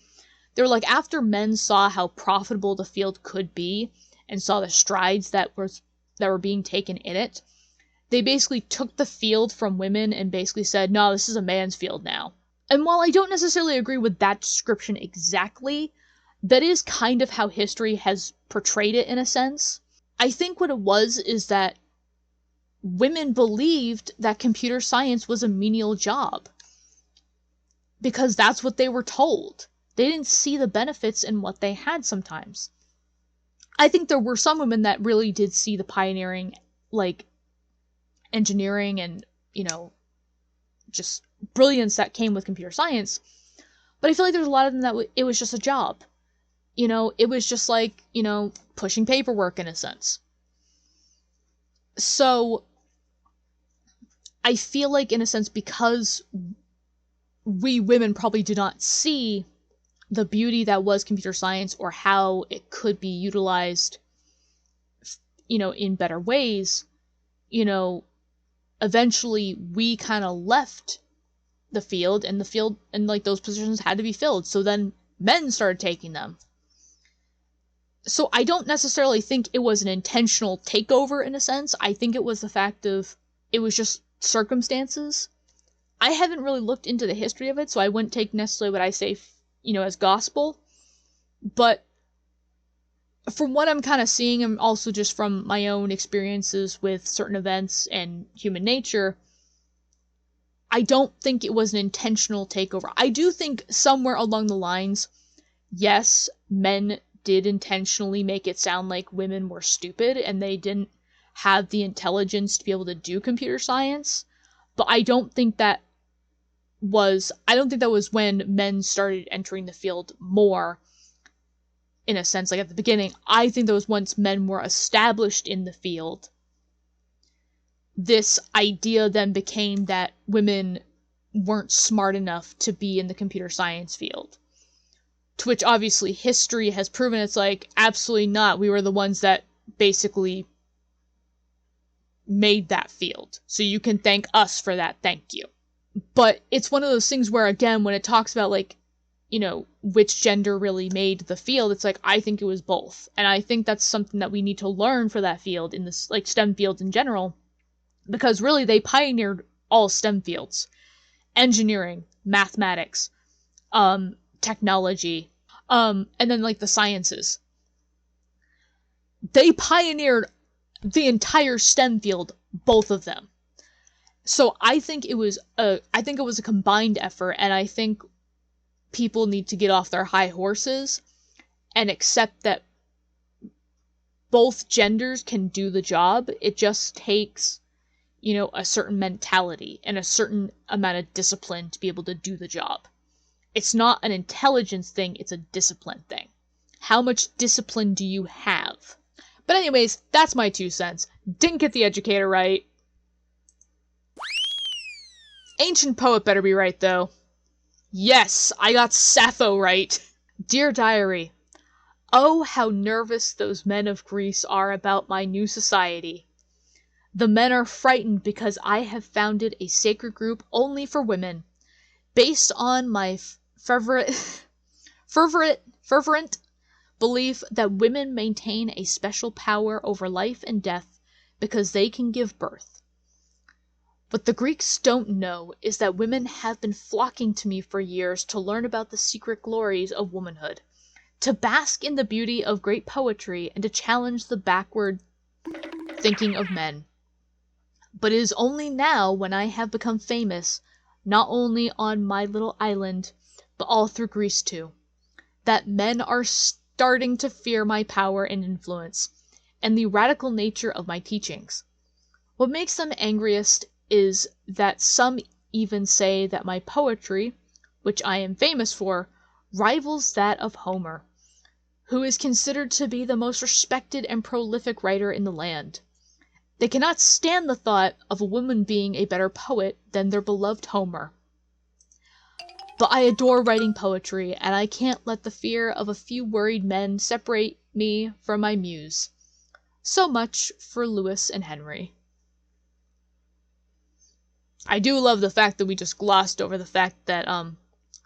They were like, after men saw how profitable the field could be and saw the strides that were being taken in it, they basically took the field from women and basically said, no, this is a man's field now. And while I don't necessarily agree with that description exactly, that is kind of how history has portrayed it in a sense. I think what it was is that women believed that computer science was a menial job because that's what they were told. They didn't see the benefits in what they had sometimes. I think there were some women that really did see the pioneering, like, engineering and, just brilliance that came with computer science. But I feel like there's a lot of them that it was just a job. It was just like, pushing paperwork in a sense. So I feel like, in a sense, because we women probably did not see the beauty that was computer science or how it could be utilized, in better ways, eventually we kind of left the field, and like those positions had to be filled. So then men started taking them. So I don't necessarily think it was an intentional takeover in a sense. I think it was the fact of it was just circumstances. I haven't really looked into the history of it, so I wouldn't take necessarily what I say, as gospel. But from what I'm kind of seeing, and also just from my own experiences with certain events and human nature, I don't think it was an intentional takeover. I do think somewhere along the lines, yes, men did intentionally make it sound like women were stupid and they didn't have the intelligence to be able to do computer science. But I don't think that was when men started entering the field more, in a sense, like at the beginning. I think that was once men were established in the field. This idea then became that women weren't smart enough to be in the computer science field. To which obviously history has proven it's like, absolutely not. We were the ones that basically made that field. So you can thank us for that. Thank you. But it's one of those things where, again, when it talks about, like, which gender really made the field, it's like, I think it was both. And I think that's something that we need to learn for that field in this, like, STEM fields in general. Because really, they pioneered all STEM fields. Engineering, mathematics, technology, and then, like, the sciences. They pioneered the entire STEM field, both of them. So I think it was a combined effort, and I think people need to get off their high horses and accept that both genders can do the job. It just takes, a certain mentality and a certain amount of discipline to be able to do the job. It's not an intelligence thing, it's a discipline thing. How much discipline do you have? But anyways, that's my 2 cents. Didn't get the educator right. Ancient poet better be right, though. Yes, I got Sappho right. Dear Diary, oh, how nervous those men of Greece are about my new society. The men are frightened because I have founded a sacred group only for women, based on my fervent belief that women maintain a special power over life and death because they can give birth. What the Greeks don't know is that women have been flocking to me for years to learn about the secret glories of womanhood, to bask in the beauty of great poetry, and to challenge the backward thinking of men. But it is only now, when I have become famous, not only on my little island, but all through Greece too, that men are starting to fear my power and influence, and the radical nature of my teachings. What makes them angriest is that some even say that my poetry, which I am famous for, rivals that of Homer, who is considered to be the most respected and prolific writer in the land. They cannot stand the thought of a woman being a better poet than their beloved Homer. But I adore writing poetry, and I can't let the fear of a few worried men separate me from my muse. So much for Lewis and Henry. I do love the fact that we just glossed over the fact that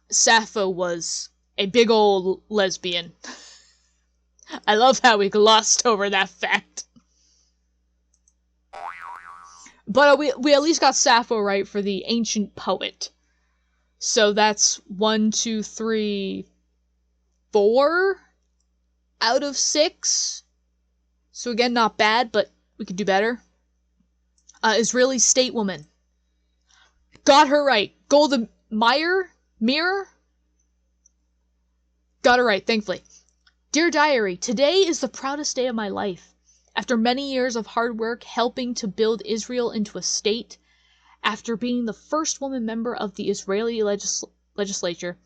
Sappho was a big old lesbian. I love how we glossed over that fact. But we at least got Sappho right for the ancient poet. So that's 1, 2, 3, 4 out of 6. So again, not bad, but we could do better. Israeli state woman. Got her right. Golda Meir? Got her right, thankfully. Dear Diary, today is the proudest day of my life. After many years of hard work helping to build Israel into a state, after being the first woman member of the Israeli legislature,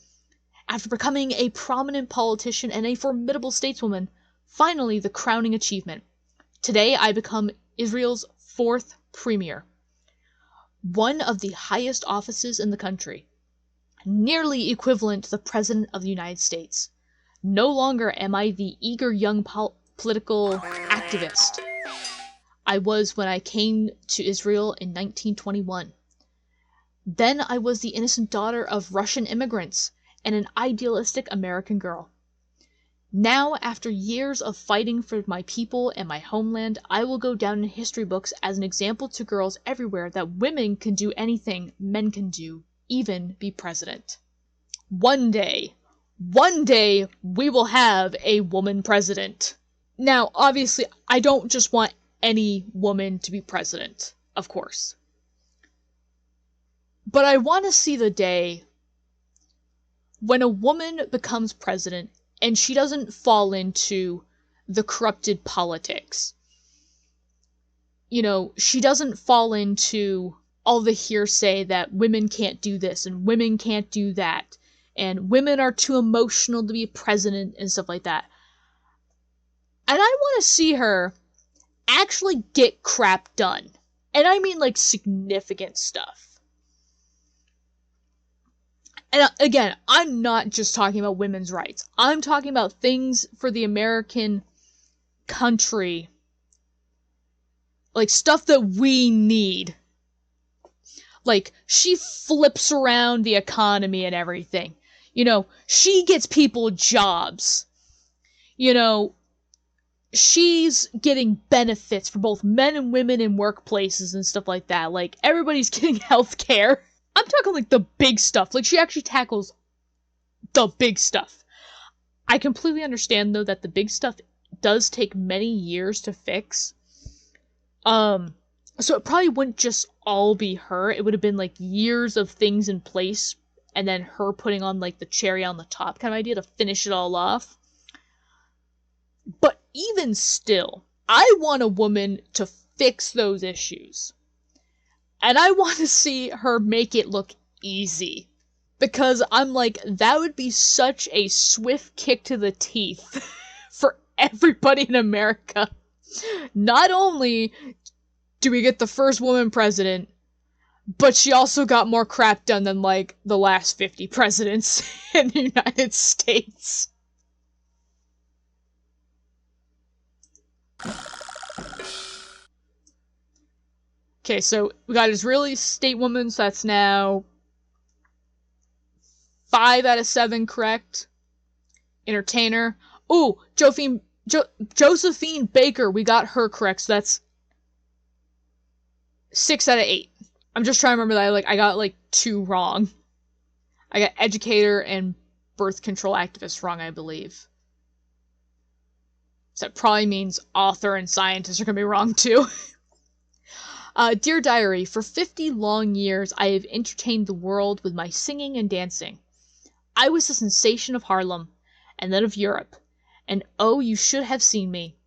after becoming a prominent politician and a formidable stateswoman, finally the crowning achievement. Today I become Israel's 4th premier. One of the highest offices in the country. Nearly equivalent to the President of the United States. No longer am I the eager young political activist I was when I came to Israel in 1921. Then I was the innocent daughter of Russian immigrants and an idealistic American girl. Now, after years of fighting for my people and my homeland, I will go down in history books as an example to girls everywhere that women can do anything men can do, even be president. One day, we will have a woman president. Now, obviously, I don't just want any woman to be president, of course. But I want to see the day when a woman becomes president and she doesn't fall into the corrupted politics. You know, she doesn't fall into all the hearsay that women can't do this and women can't do that. And women are too emotional to be president and stuff like that. And I want to see her actually get crap done. And I mean like significant stuff. And again, I'm not just talking about women's rights. I'm talking about things for the American country. Like stuff that we need. Like, she flips around the economy and everything. You know, she gets people jobs. You know, she's getting benefits for both men and women in workplaces and stuff like that. Like, everybody's getting health care. I'm talking like the big stuff. Like, she actually tackles the big stuff. I completely understand, though, that the big stuff does take many years to fix. So it probably wouldn't just all be her. It would have been like years of things in place and then her putting on like the cherry on the top kind of idea to finish it all off. But even still, I want a woman to fix those issues. And I want to see her make it look easy. Because I'm like, that would be such a swift kick to the teeth for everybody in America. Not only do we get the first woman president, but she also got more crap done than, like, the last 50 presidents in the United States. Okay, so we got Israeli state woman, so that's now 5 out of 7 correct. Entertainer. Ooh, Josephine Baker, we got her correct, so that's 6 out of 8. I'm just trying to remember that I got like 2 wrong. I got educator and birth control activist wrong, I believe. So that probably means author and scientist are going to be wrong too. Dear Diary, for 50 long years I have entertained the world with my singing and dancing. I was the sensation of Harlem, and then of Europe. And oh, you should have seen me.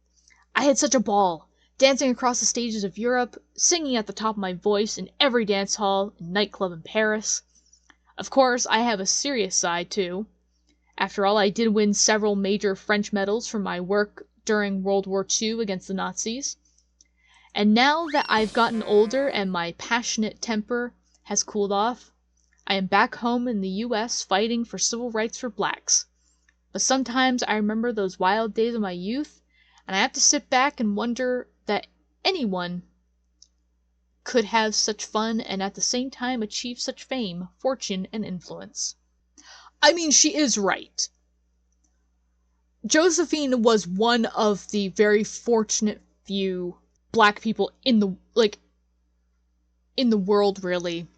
I had such a ball. Dancing across the stages of Europe, singing at the top of my voice in every dance hall and nightclub in Paris. Of course, I have a serious side, too. After all, I did win several major French medals for my work during World War II against the Nazis. And now that I've gotten older and my passionate temper has cooled off, I am back home in the US fighting for civil rights for blacks. But sometimes I remember those wild days of my youth, and I have to sit back and wonder that anyone could have such fun and at the same time achieve such fame, fortune, and influence. I mean, she is right. Josephine was one of the very fortunate few black people in the world, really,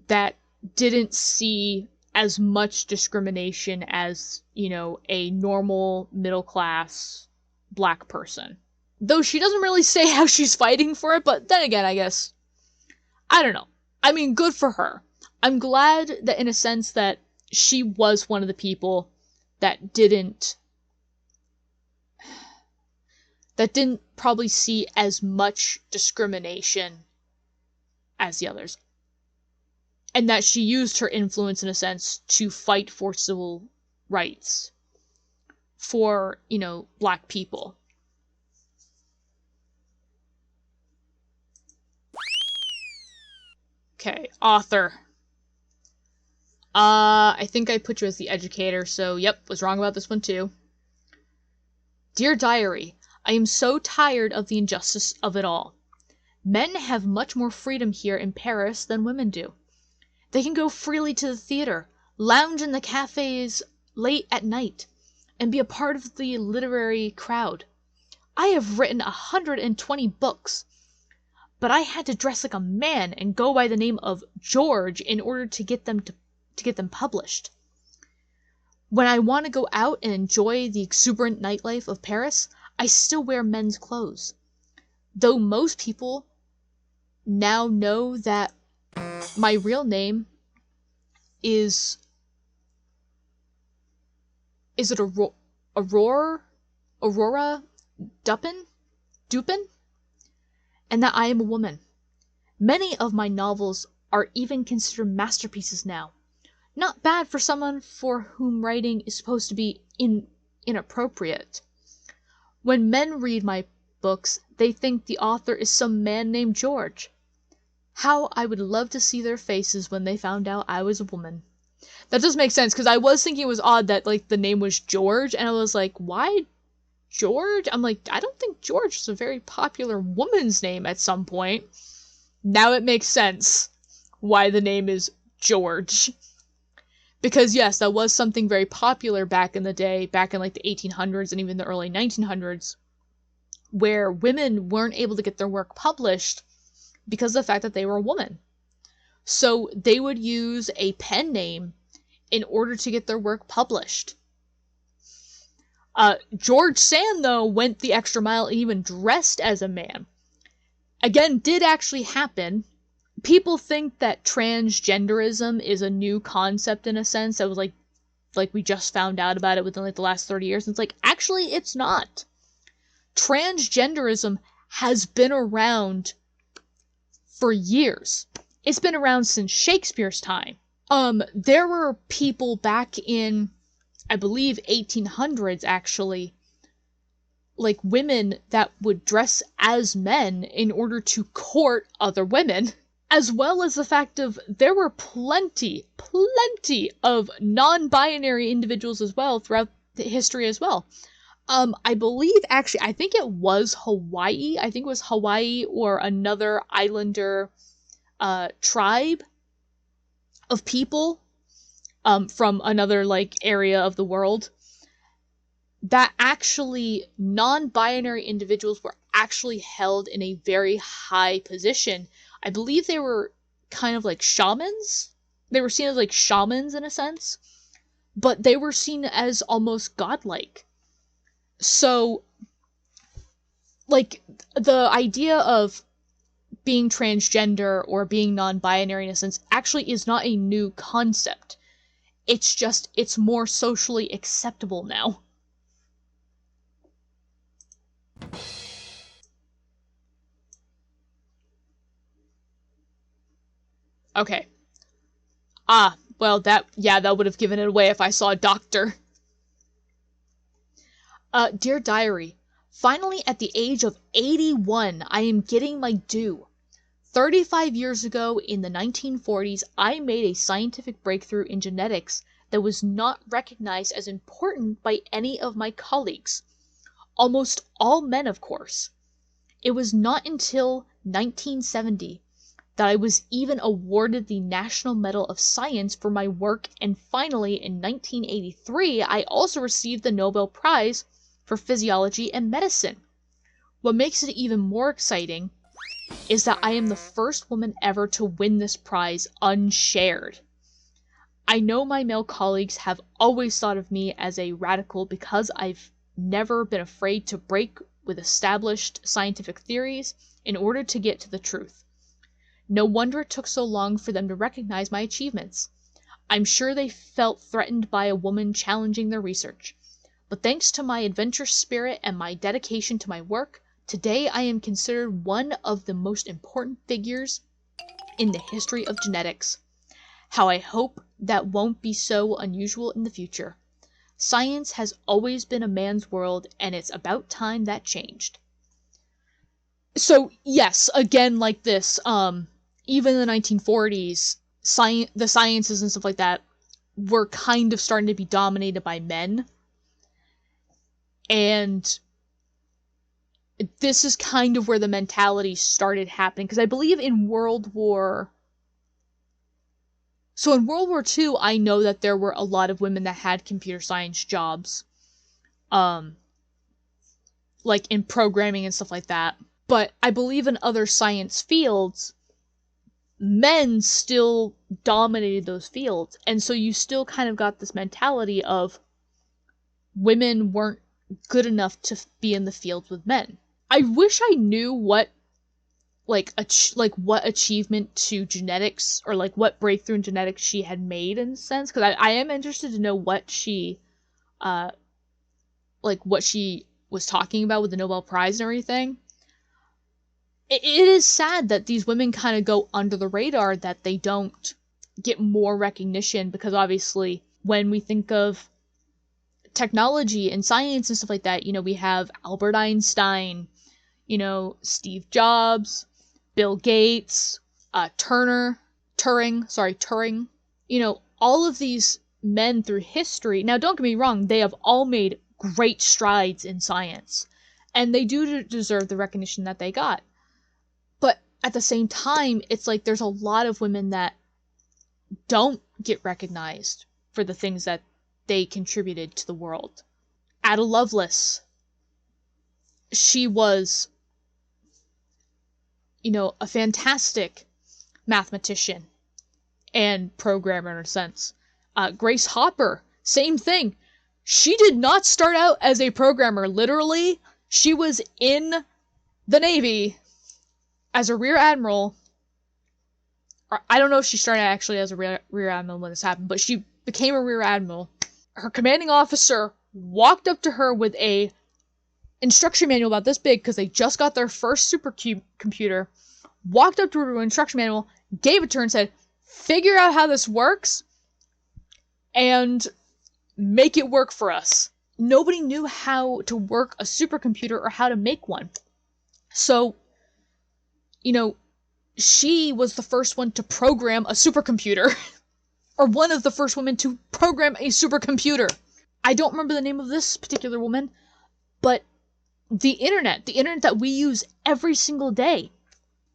that didn't see as much discrimination as, you know, a normal middle-class black person. Though she doesn't really say how she's fighting for it, but then again, I guess, I don't know. I mean, good for her. I'm glad that in a sense that she was one of the people that didn't probably see as much discrimination as the others. And that she used her influence, in a sense, to fight for civil rights for, you know, black people. Okay, author. I think I put you as the educator, so yep, was wrong about this one too. Dear Diary, I am so tired of the injustice of it all. Men have much more freedom here in Paris than women do. They can go freely to the theater, lounge in the cafes late at night, and be a part of the literary crowd. I have written 120 books, but I had to dress like a man and go by the name of George in order to get them published. When I want to go out and enjoy the exuberant nightlife of Paris, I still wear men's clothes. Though most people now know that my real name is it Aurora Dupin? And that I am a woman. Many of my novels are even considered masterpieces now. Not bad for someone for whom writing is supposed to be inappropriate. When men read my books, they think the author is some man named George. How I would love to see their faces when they found out I was a woman. That does make sense, because I was thinking it was odd that, like, the name was George, and I was like, why George? I'm like, I don't think George is a very popular woman's name at some point. Now it makes sense why the name is George. Because yes, that was something very popular back in the day, back in like the 1800s and even the early 1900s, where women weren't able to get their work published because of the fact that they were a woman. So they would use a pen name in order to get their work published. George Sand, though, went the extra mile and even dressed as a man. Again, did actually happen. People think that transgenderism is a new concept in a sense. That was like we just found out about it within like the last 30 years. And it's like, actually, it's not. Transgenderism has been around for years. It's been around since Shakespeare's time. There were people back in, I believe, 1800s actually, like women that would dress as men in order to court other women, as well as the fact of there were plenty of non-binary individuals as well throughout the history as well. I believe, actually, I think it was Hawaii. I think it was Hawaii or another islander tribe of people from another like area of the world that actually non-binary individuals were actually held in a very high position. I believe they were kind of like shamans. They were seen as like shamans in a sense, but they were seen as almost godlike. So, like, the idea of being transgender or being non-binary in a sense actually is not a new concept. It's just, it's more socially acceptable now. Okay. Well, that would have given it away if I saw a doctor. Dear Diary, finally at the age of 81, I am getting my due. 35 years ago, in the 1940s, I made a scientific breakthrough in genetics that was not recognized as important by any of my colleagues. Almost all men, of course. It was not until 1970 that I was even awarded the National Medal of Science for my work, and finally, in 1983, I also received the Nobel Prize for Physiology and Medicine. What makes it even more exciting is that I am the first woman ever to win this prize unshared. I know my male colleagues have always thought of me as a radical because I've never been afraid to break with established scientific theories in order to get to the truth. No wonder it took so long for them to recognize my achievements. I'm sure they felt threatened by a woman challenging their research. But thanks to my adventurous spirit and my dedication to my work, today I am considered one of the most important figures in the history of genetics. How I hope that won't be so unusual in the future. Science has always been a man's world, and it's about time that changed. So, yes, again, like this, even in the 1940s, the sciences and stuff like that were kind of starting to be dominated by men. And this is kind of where the mentality started happening. Because I believe in World War II, I know that there were a lot of women that had computer science jobs. Like in programming and stuff like that. But I believe in other science fields, men still dominated those fields. And so you still kind of got this mentality of women weren't good enough to be in the field with men. I wish I knew what what achievement to genetics, or like what breakthrough in genetics she had made in a sense, because I am interested to know what she what she was talking about with the Nobel Prize and everything. It is sad that these women kind of go under the radar, that they don't get more recognition, because obviously when we think of technology and science and stuff like that, we have Albert Einstein, Steve Jobs, Bill Gates, Turing, all of these men through history. Now, don't get me wrong, they have all made great strides in science, and they do deserve the recognition that they got. But at the same time, it's like there's a lot of women that don't get recognized for the things that they contributed to the world. Ada Lovelace, she was, a fantastic mathematician and programmer in a sense. Grace Hopper, same thing. She did not start out as a programmer. Literally, she was in the Navy as a rear admiral. I don't know if she started actually as a rear admiral when this happened, but she became a rear admiral. Her commanding officer walked up to her with a instruction manual about this big, because they just got their first supercomputer, walked up to her with an instruction manual, gave it to her and said, figure out how this works and make it work for us. Nobody knew how to work a supercomputer or how to make one. So, she was the first one to program a supercomputer. Or one of the first women to program a supercomputer. I don't remember the name of this particular woman, but the internet that we use every single day,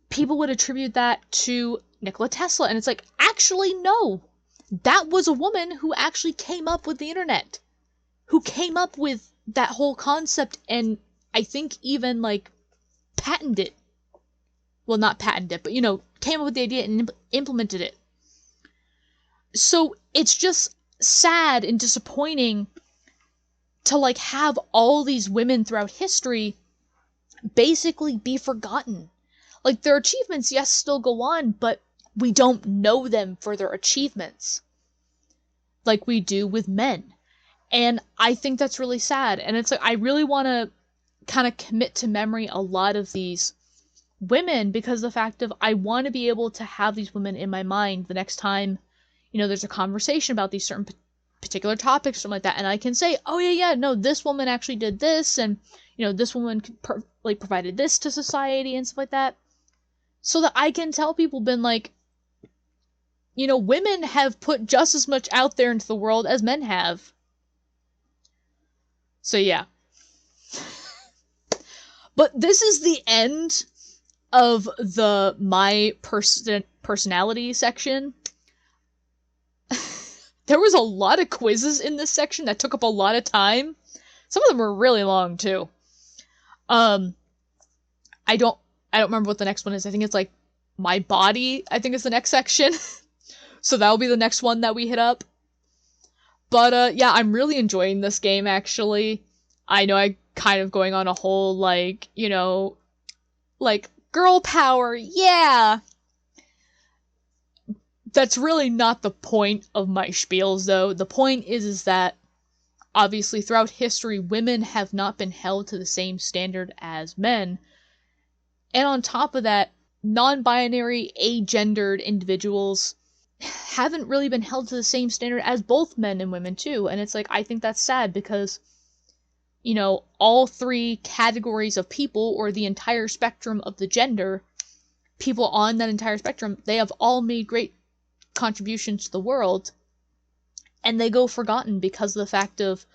people would attribute that to Nikola Tesla. And it's like, actually, no. That was a woman who actually came up with the internet. Who came up with that whole concept, and I think even, patented it. Well, not patented it, but, came up with the idea and implemented it. So it's just sad and disappointing to have all these women throughout history basically be forgotten. Their achievements, yes, still go on, but we don't know them for their achievements like we do with men. And I think that's really sad. And it's I really want to kind of commit to memory a lot of these women, because the fact of I want to be able to have these women in my mind the next time there's a conversation about these certain particular topics, something like that, and I can say, oh yeah, no, this woman actually did this, and this woman provided this to society and stuff like that, so that I can tell people, women have put just as much out there into the world as men have. So yeah. But this is the end of the my personality section. There was a lot of quizzes in this section that took up a lot of time. Some of them were really long too. I don't remember what the next one is. I think it's my body, I think is the next section. So that'll be the next one that we hit up. But yeah, I'm really enjoying this game, actually. I know I kind of going on a whole, like, you know, like, girl power, yeah! That's really not the point of my spiels, though. The point is that, obviously, throughout history, women have not been held to the same standard as men. And on top of that, non-binary, agendered individuals haven't really been held to the same standard as both men and women, too. And it's like, I think that's sad because, you know, all three categories of people, or the entire spectrum of the gender, people on that entire spectrum, they have all made great contributions to the world, and they go forgotten because of the fact of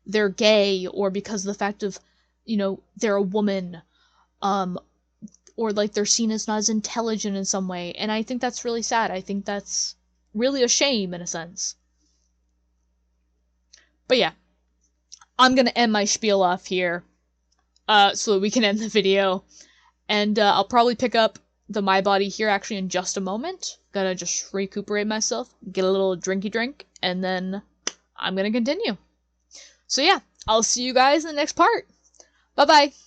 they're gay, or because of the fact of, you know, they're a woman, or like they're seen as not as intelligent in some way. And I think that's really sad. I think that's really a shame in a sense. But yeah, I'm gonna end my spiel off here, so that we can end the video. And I'll probably pick up the My Body here actually in just a moment. Gotta just recuperate myself, get a little drinky drink, and then I'm gonna continue. So yeah, I'll see you guys in the next part. Bye bye.